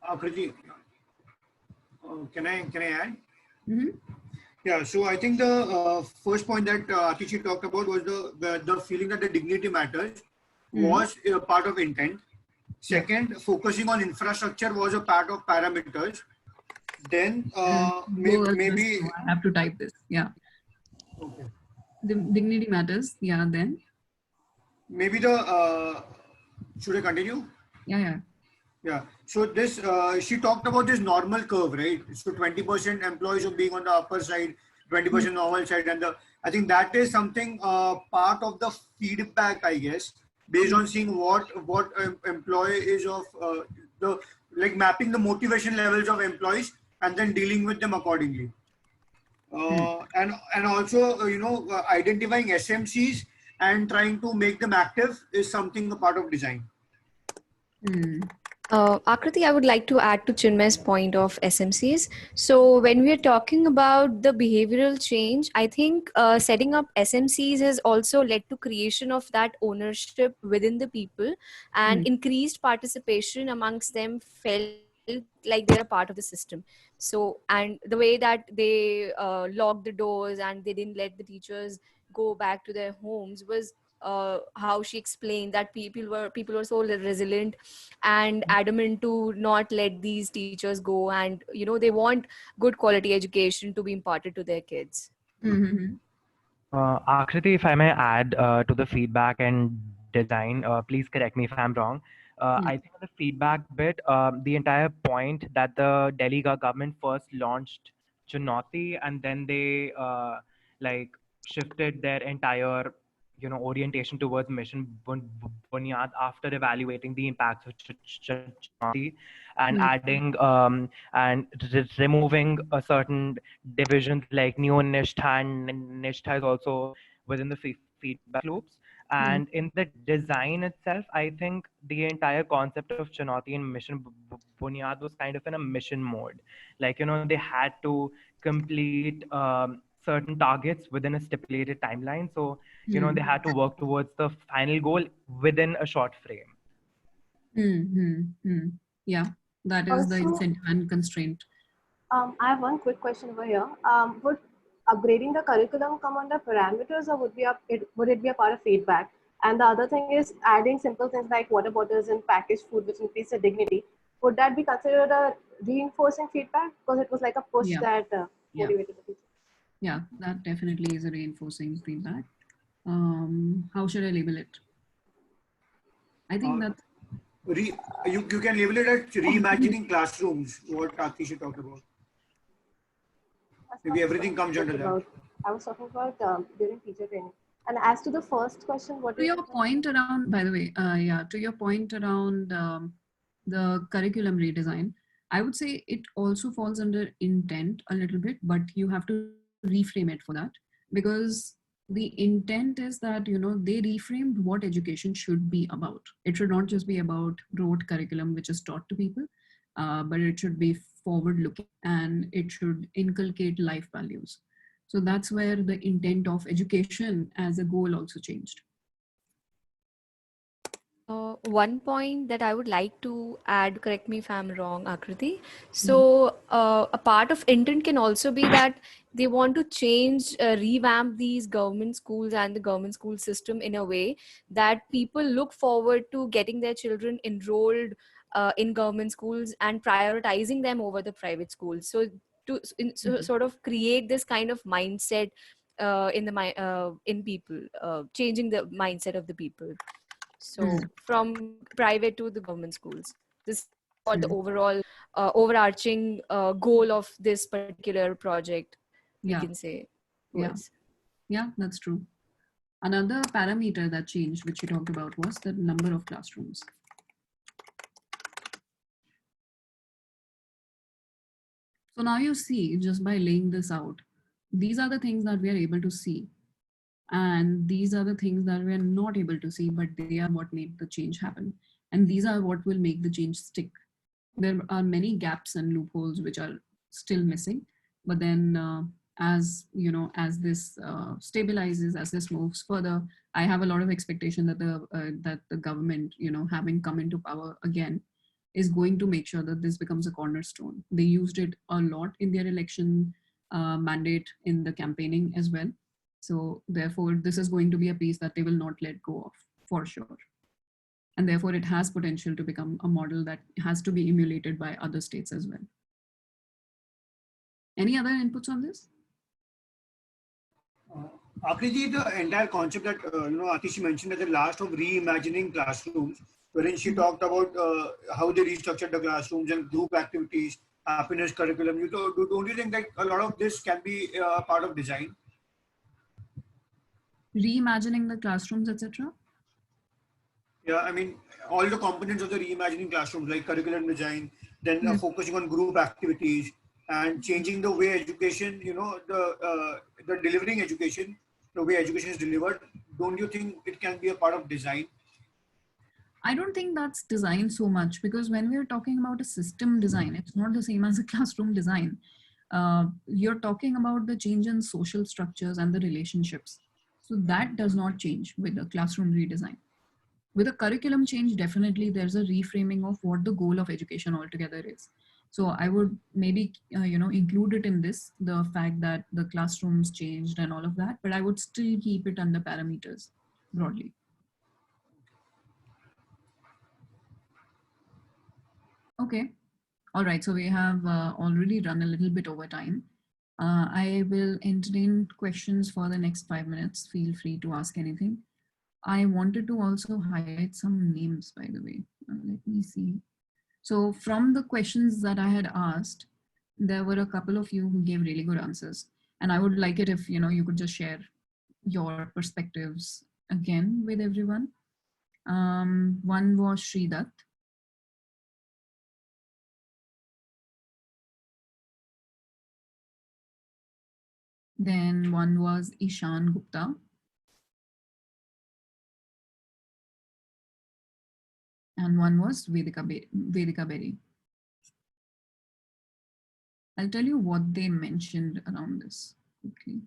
Aakriti, can I add? Mm-hmm. Yeah, so I think the first point that Atishi talked about was the feeling that the dignity matters was a part of intent. Second, focusing on infrastructure was a part of parameters. Then maybe I have to type this. Yeah. Okay. The dignity matters. Yeah. Then maybe the should I continue? Yeah. Yeah. So this she talked about this normal curve, right? So 20% employees of being on the upper side, 20% normal side, and I think that is something part of the feedback, I guess, based on seeing what employee is of the like mapping the motivation levels of employees and then dealing with them accordingly. And also identifying SMCs and trying to make them active is something a part of design. Aakriti, I would like to add to Chinmay's point of SMCs. So when we are talking about the behavioral change, I think setting up SMCs has also led to creation of that ownership within the people and increased participation amongst them felt like they're a part of the system. So, and the way that they locked the doors and they didn't let the teachers go back to their homes was how she explained that people were so resilient and adamant to not let these teachers go, and they want good quality education to be imparted to their kids. Akriti, if I may add to the feedback and design, please correct me if I'm wrong. I think on the feedback bit, the entire point that the Delhi government first launched Chunauti, and then they like shifted their entire orientation towards mission bunyad after evaluating the impacts of Chunauti and adding and removing a certain divisions like neo nishtha and nishtha is also within the feedback loops. And in the design itself, I think the entire concept of Chunauti and Mission Bunyad was kind of in a mission mode. Like, they had to complete certain targets within a stipulated timeline. So, they had to work towards the final goal within a short frame. Yeah, that is the incentive and constraint. I have one quick question over here. Would upgrading the curriculum come under parameters, or would it be a part of feedback? And the other thing is adding simple things like water bottles and packaged food, which increase the dignity. Would that be considered a reinforcing feedback, because it was like a push that motivated the teacher? Yeah, that definitely is a reinforcing feedback. How should I label it? I think that you can label it as reimagining classrooms, what Atisha talked about. Maybe everything comes under that. I was talking about during teacher training. And as to the first question, what to your point around, by the way, to your point around the curriculum redesign, I would say it also falls under intent a little bit, but you have to reframe it for that, because the intent is that, they reframed what education should be about. It should not just be about rote curriculum which is taught to people, but it should be forward looking and it should inculcate life values. So that's where the intent of education as a goal also changed. One point that I would like to add, correct me if I'm wrong, Akriti. So a part of intent can also be that they want to change, revamp these government schools and the government school system in a way that people look forward to getting their children enrolled in government schools and prioritizing them over the private schools. So to sort of create this kind of mindset in people, changing the mindset of the people. So from private to the government schools, this is what the overall overarching goal of this particular project, we can say, was. Yeah, that's true. Another parameter that changed, which you talked about, was the number of classrooms. So now you see, just by laying this out, these are the things that we are able to see. And these are the things that we are not able to see, but they are what make the change happen. And these are what will make the change stick. There are many gaps and loopholes which are still missing. But then as this stabilizes, as this moves further, I have a lot of expectation that the government, having come into power again, is going to make sure that this becomes a cornerstone. They used it a lot in their election mandate in the campaigning as well. So therefore, this is going to be a piece that they will not let go of, for sure. And therefore, it has potential to become a model that has to be emulated by other states as well. Any other inputs on this? Akriti, the entire concept that Atishi mentioned at the last of reimagining classrooms, wherein she talked about how they restructured the classrooms and group activities, happiness curriculum. Don't you think that a lot of this can be a part of design? Reimagining the classrooms, etc. Yeah, I mean, all the components of the reimagining classrooms, like curriculum design, then focusing on group activities and changing the way education, the delivering education, the way education is delivered. Don't you think it can be a part of design? I don't think that's design so much, because when we're talking about a system design, it's not the same as a classroom design. You're talking about the change in social structures and the relationships. So that does not change with a classroom redesign. With a curriculum change, definitely there's a reframing of what the goal of education altogether is. So I would maybe, include it in this, the fact that the classrooms changed and all of that, but I would still keep it under parameters. broadly. Okay. All right. So we have already run a little bit over time. I will entertain questions for the next 5 minutes. Feel free to ask anything. I wanted to also highlight some names, by the way. Let me see. So from the questions that I had asked, there were a couple of you who gave really good answers. And I would like it if, you could just share your perspectives again with everyone. One was Sri Dutt. Then one was Ishan Gupta. And one was Vedika Berry. I'll tell you what they mentioned around this quickly.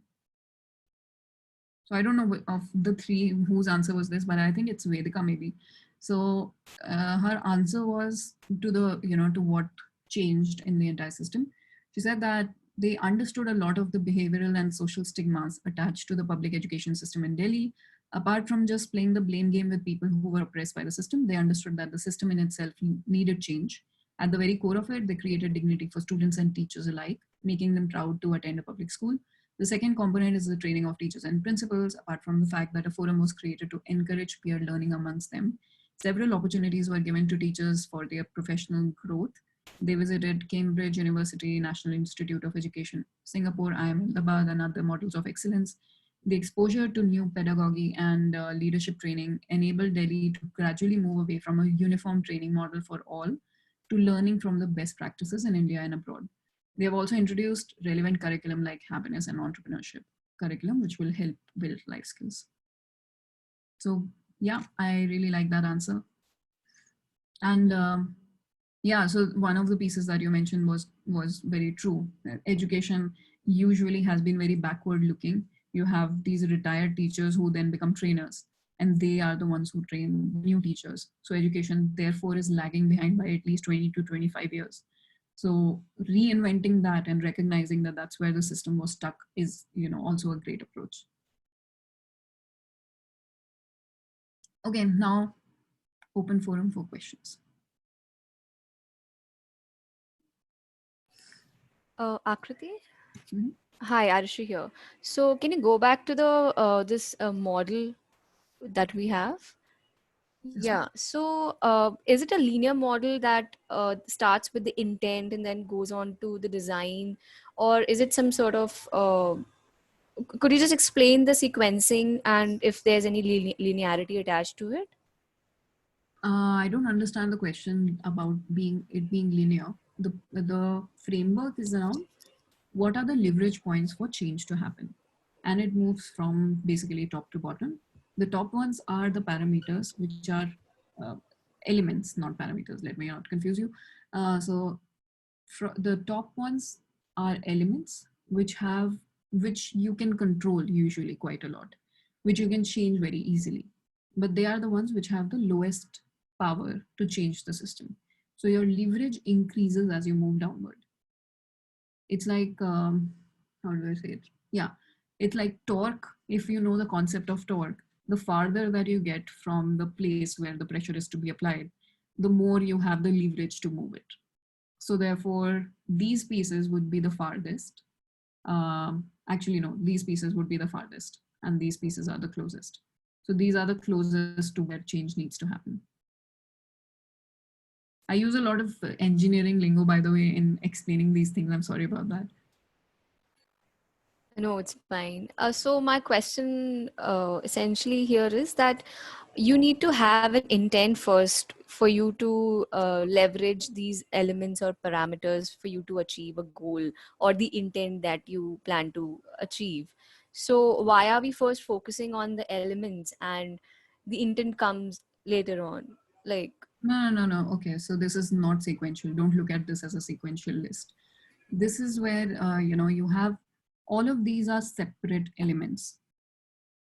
So I don't know of the three whose answer was this, but I think it's Vedika maybe. So her answer was to the, to what changed in the entire system. She said that they understood a lot of the behavioral and social stigmas attached to the public education system in Delhi. Apart from just playing the blame game with people who were oppressed by the system, they understood that the system in itself needed change. At the very core of it, they created dignity for students and teachers alike, making them proud to attend a public school. The second component is the training of teachers and principals. Apart from the fact that a forum was created to encourage peer learning amongst them, several opportunities were given to teachers for their professional growth. They visited Cambridge University, National Institute of Education, Singapore, IIM Ahmedabad, and other models of excellence. The exposure to new pedagogy and leadership training enabled Delhi to gradually move away from a uniform training model for all to learning from the best practices in India and abroad. They have also introduced relevant curriculum like happiness and entrepreneurship curriculum, which will help build life skills. So yeah, I really like that answer. And yeah, so one of the pieces that you mentioned was very true. Education usually has been very backward looking. You have these retired teachers who then become trainers, and they are the ones who train new teachers. So education therefore is lagging behind by at least 20 to 25 years. So reinventing that and recognizing that that's where the system was stuck is, also a great approach. Okay, now open forum for questions. Aakriti? Hi, Arishi here. So can you go back to the this model that we have? Yeah. So is it a linear model that starts with the intent and then goes on to the design, or is it some sort of could you just explain the sequencing and if there's any linearity attached to it? I don't understand the question about it being linear. The framework is around what are the leverage points for change to happen, and it moves from basically top to bottom. The top ones are the parameters, which are elements, not parameters. Let me not confuse you. So the top ones are elements which you can control usually quite a lot, which you can change very easily, but they are the ones which have the lowest power to change the system. So your leverage increases as you move downward. It's like how do I say it? Yeah, it's like torque. If you know the concept of torque, the farther that you get from the place where the pressure is to be applied, the more you have the leverage to move it. So therefore, these pieces would be the farthest. Actually, no, these pieces would be the farthest, and these pieces are the closest. So these are the closest to where change needs to happen. I use a lot of engineering lingo, by the way, in explaining these things. I'm sorry about that. No, it's fine. So my question essentially here is that you need to have an intent first for you to leverage these elements or parameters for you to achieve a goal or the intent that you plan to achieve. So why are we first focusing on the elements and the intent comes later on? Like, No. Okay, so this is not sequential. Don't look at this as a sequential list. This is where, you have all of these are separate elements,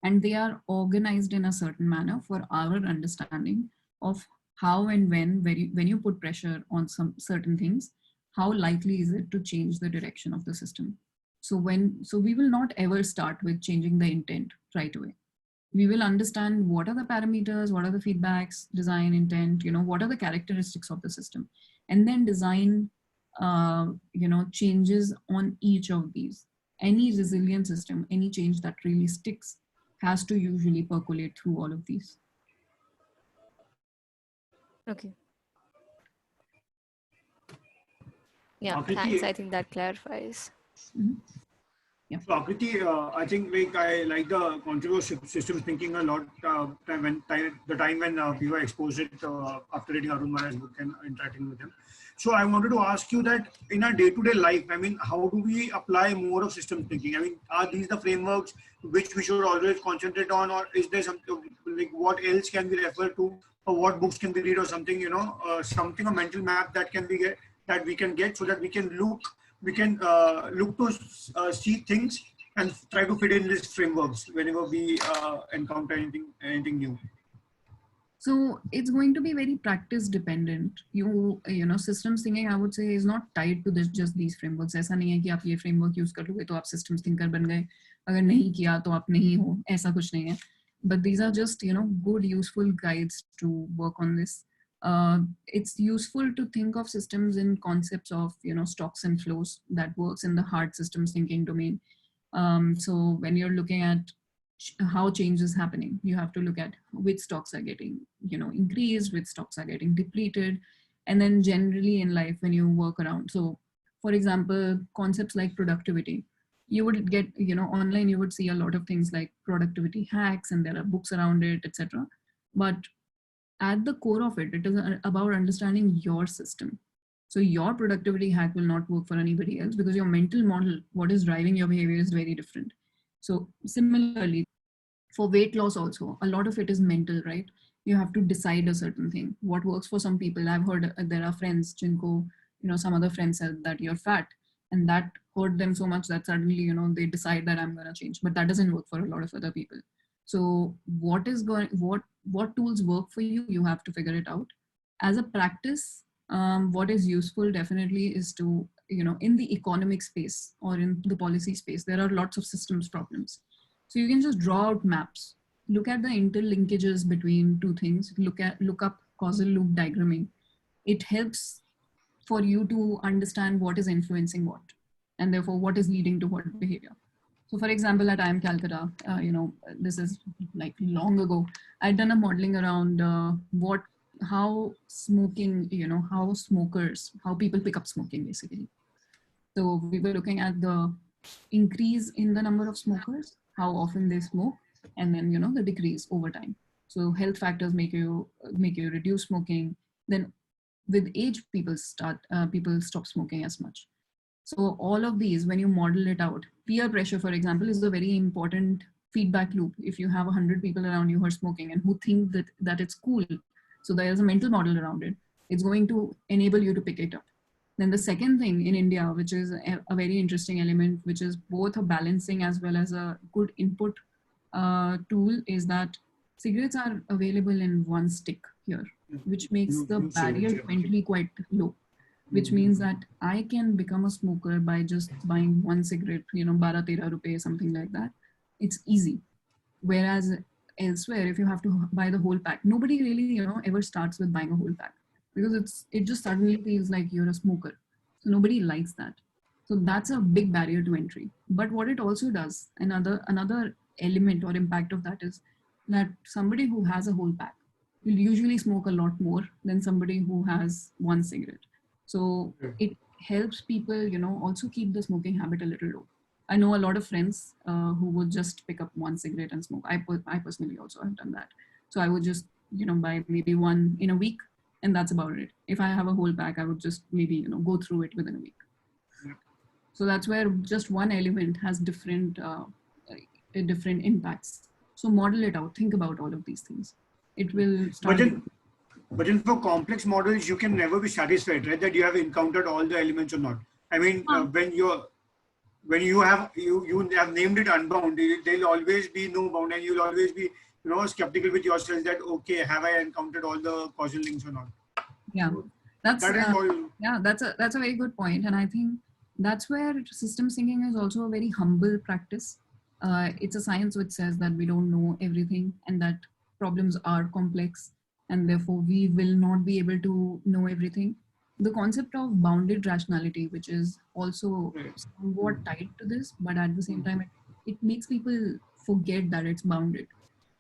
and they are organized in a certain manner for our understanding of how and when you put pressure on some certain things, how likely is it to change the direction of the system. So we will not ever start with changing the intent right away. We will understand what are the parameters, what are the feedbacks, design intent, what are the characteristics of the system, and then design, changes on each of these. Any resilient system, any change that really sticks has to usually percolate through all of these. Okay. Yeah, Aakriti, thanks. I think that clarifies. Yeah. So Aakriti, I think I like the concept of systems thinking a lot. The time when we were exposed it after reading Arun Mayur's book and interacting with him. So I wanted to ask you that in our day-to-day life, I mean, how do we apply more of systems thinking? I mean, are these the frameworks which we should always concentrate on, or is there something like what else can we refer to, or what books can we read, or something, something, a mental map that we can get so that we can look to see things and try to fit in these frameworks whenever we encounter anything new. So it's going to be very practice dependent. Systems thinking, I would say, is not tied to just these frameworks. ऐसा नहीं है कि आप ये framework use कर लोगे तो आप systems thinker बन गए. अगर नहीं किया तो आप नहीं हो. ऐसा कुछ नहीं है. But these are just good, useful guides to work on this. It's useful to think of systems in concepts of stocks and flows. That works in the hard systems thinking domain. So when you're looking at how change is happening, you have to look at which stocks are getting increased, which stocks are getting depleted, and then generally in life when you work around. So for example, concepts like productivity, you would get online, you would see a lot of things like productivity hacks, and there are books around it, etc. But at the core of it, it is about understanding your system. So your productivity hack will not work for anybody else because your mental model, what is driving your behavior, is very different. So similarly, for weight loss also, a lot of it is mental, right? You have to decide a certain thing. What works for some people, I've heard there are friends, jinko, some other friends said that you're fat, and that hurt them so much that suddenly, they decide that I'm going to change, but that doesn't work for a lot of other people. So what tools work for you, you have to figure it out. As a practice, what is useful definitely is to, in the economic space or in the policy space, there are lots of systems problems. So you can just draw out maps, look at the interlinkages between two things, look up causal loop diagramming. It helps for you to understand what is influencing what, and therefore what is leading to what behavior. So for example, at IIM Calcutta, this is like long ago, I'd done a modeling around how smoking, how people pick up smoking basically. So we were looking at the increase in the number of smokers, how often they smoke, and then the decrease over time. So health factors make you reduce smoking. Then with age, people stop smoking as much. So all of these, when you model it out, peer pressure, for example, is a very important feedback loop. If you have 100 people around you who are smoking and who think that it's cool, so there's a mental model around it, it's going to enable you to pick it up. Then the second thing in India, which is a very interesting element, which is both a balancing as well as a good input tool, is that cigarettes are available in one stick here, which makes the barrier to entry quite low. Which means that I can become a smoker by just buying one cigarette, 12-13 rupees, something like that. It's easy. Whereas elsewhere, if you have to buy the whole pack, nobody really, ever starts with buying a whole pack because it just suddenly feels like you're a smoker. So nobody likes that. So that's a big barrier to entry. But what it also does, another element or impact of that is that somebody who has a whole pack will usually smoke a lot more than somebody who has one cigarette. So it helps people, also keep the smoking habit a little low. I know a lot of friends who would just pick up one cigarette and smoke. I personally also have done that. So I would just, buy maybe one in a week, and that's about it. If I have a whole pack, I would just maybe, go through it within a week. So that's where just one element has different impacts. So model it out. Think about all of these things. It will start. But then for complex models, you can never be satisfied, right? That you have encountered all the elements or not. I mean, when you have named it unbound, there'll always be no bound, and you'll always be, skeptical with yourself that, okay, have I encountered all the causal links or not? Yeah, that's a very good point. And I think that's where systems thinking is also a very humble practice. It's a science which says that we don't know everything and that problems are complex and therefore we will not be able to know everything. The concept of bounded rationality, which is also somewhat tied to this, but at the same time, it makes people forget that it's bounded.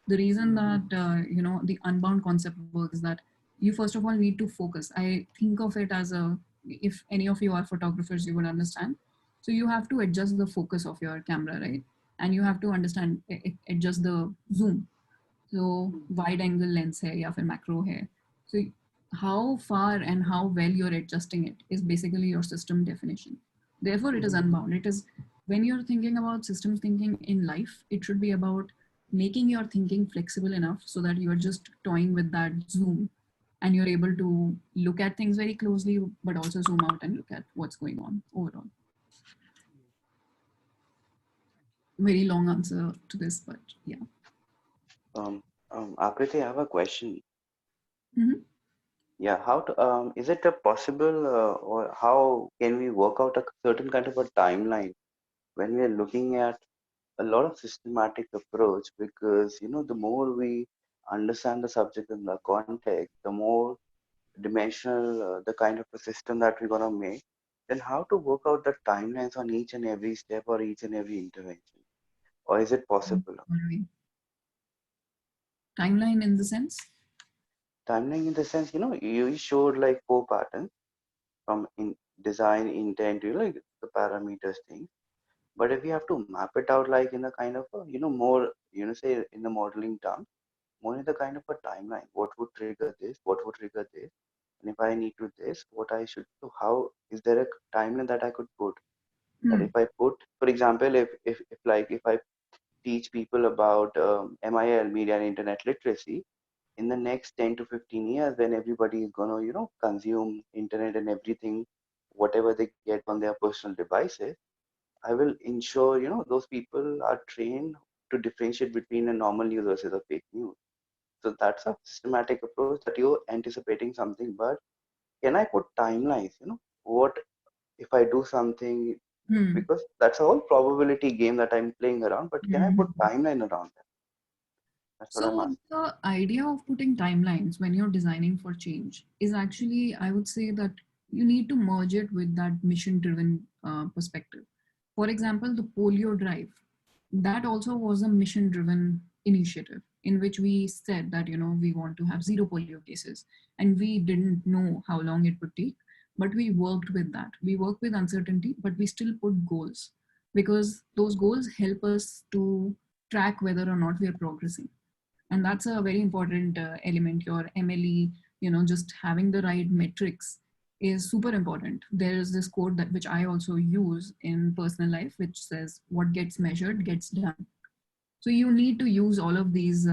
The reason that the unbound concept works is that you first of all need to focus. I think of it as a, if any of you are photographers, you would understand. So you have to adjust the focus of your camera, right? And you have to understand, adjust the zoom. So wide angle lens hai ya fir macro hai. So how far and how well you're adjusting it is basically your system definition. Therefore, it is unbound. It is, when you're thinking about systems thinking in life, it should be about making your thinking flexible enough so that you're just toying with that zoom and you're able to look at things very closely, but also zoom out and look at what's going on overall. Very long answer to this, but yeah. Aakriti, I have a question. Mm-hmm. Yeah, how to, is it a possible or how can we work out a certain kind of a timeline when we are looking at a lot of systematic approach? Because the more we understand the subject in the context, the more dimensional the kind of a system that we're gonna make. Then how to work out the timelines on each and every step or each and every intervention, or is it possible? Timeline in the sense? Timeline in the sense, you showed like 4 patterns from in design, intent, like the parameters thing. But if you have to map it out like in a kind of a, more, say in the modeling terms, more in the kind of a timeline, what would trigger this, what would trigger this, and if I need to this, what I should do, how is there a timeline that I could put? That if I put, for example, if I teach people about MIL, media and internet literacy, in the next 10 to 15 years, when everybody is going to, consume internet and everything, whatever they get on their personal devices, I will ensure, those people are trained to differentiate between a normal news versus a fake news. So that's a systematic approach that you're anticipating something, but can I put timelines, what if I do something, because that's a whole probability game that I'm playing around, but can I put timeline around that? That's what I'm So asking. the idea of putting timelines when you're designing for change is actually, I would say that you need to merge it with that mission-driven perspective. For example, the polio drive, that also was a mission-driven initiative in which we said that, we want to have 0 polio cases, and we didn't know how long it would take, but we worked with that. We worked with uncertainty, but we still put goals because those goals help us to track whether or not we are progressing. And that's a very important element. Your MLE, just having the right metrics is super important. There's this quote that which I also use in personal life, which says what gets measured gets done. So you need to use all of these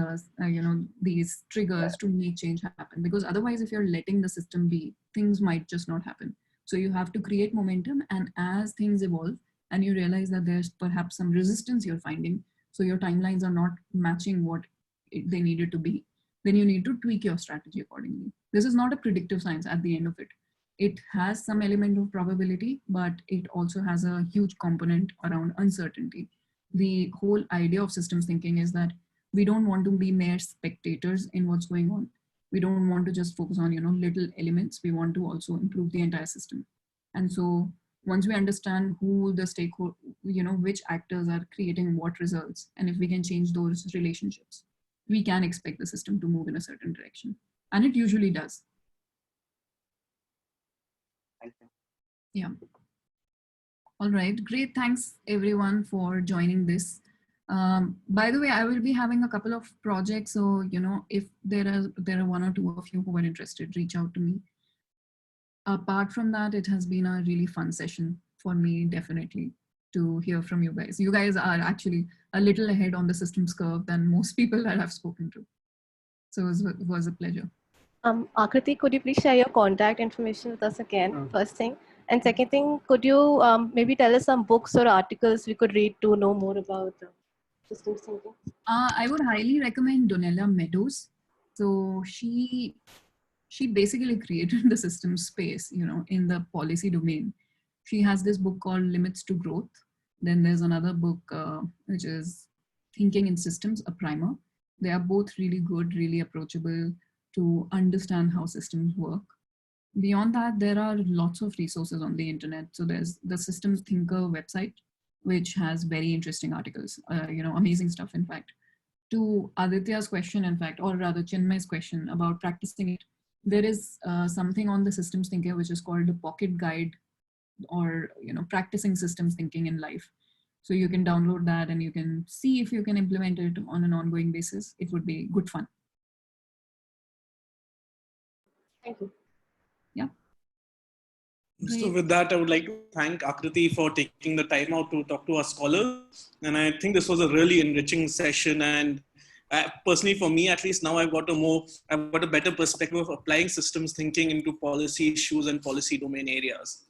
these triggers to make change happen, because otherwise if you're letting the system be, things might just not happen. So you have to create momentum, and as things evolve and you realize that there's perhaps some resistance you're finding, so your timelines are not matching what they needed to be, then you need to tweak your strategy accordingly. This is not a predictive science at the end of it. It has some element of probability, but it also has a huge component around uncertainty. The whole idea of systems thinking is that we don't want to be mere spectators in what's going on. We don't want to just focus on little elements. We want to also improve the entire system. And so once we understand who the stakeholder, which actors are creating what results, and if we can change those relationships, we can expect the system to move in a certain direction, and it usually does. Thank you. Yeah. All right, great. Thanks everyone for joining this. By the way, I will be having a couple of projects, so if there are 1 or 2 of you who are interested, reach out to me. Apart from that, it has been a really fun session for me, definitely, to hear from you guys. You guys are actually a little ahead on the systems curve than most people that I've spoken to. So it was a pleasure. Aakriti, could you please share your contact information with us again, first thing? And second thing, could you maybe tell us some books or articles we could read to know more about systems thinking? I would highly recommend Donella Meadows. So she basically created the system space, in the policy domain. She has this book called Limits to Growth. Then there's another book which is Thinking in Systems, a primer. They are both really good, really approachable to understand how systems work. Beyond that, there are lots of resources on the internet. So there's the Systems Thinker website, which has very interesting articles, amazing stuff, in fact. To Aditya's question, in fact, or rather Chinmay's question about practicing it, there is something on the Systems Thinker which is called the Pocket Guide, or practicing systems thinking in life. So you can download that and you can see if you can implement it on an ongoing basis. It would be good fun. Thank you. Yeah. So with that, I would like to thank Aakriti for taking the time out to talk to our scholars. And I think this was a really enriching session. And personally, for me, at least now I've got a better perspective of applying systems thinking into policy issues and policy domain areas.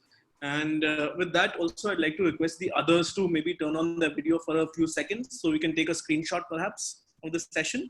And with that, also, I'd like to request the others to maybe turn on their video for a few seconds so we can take a screenshot perhaps of this session.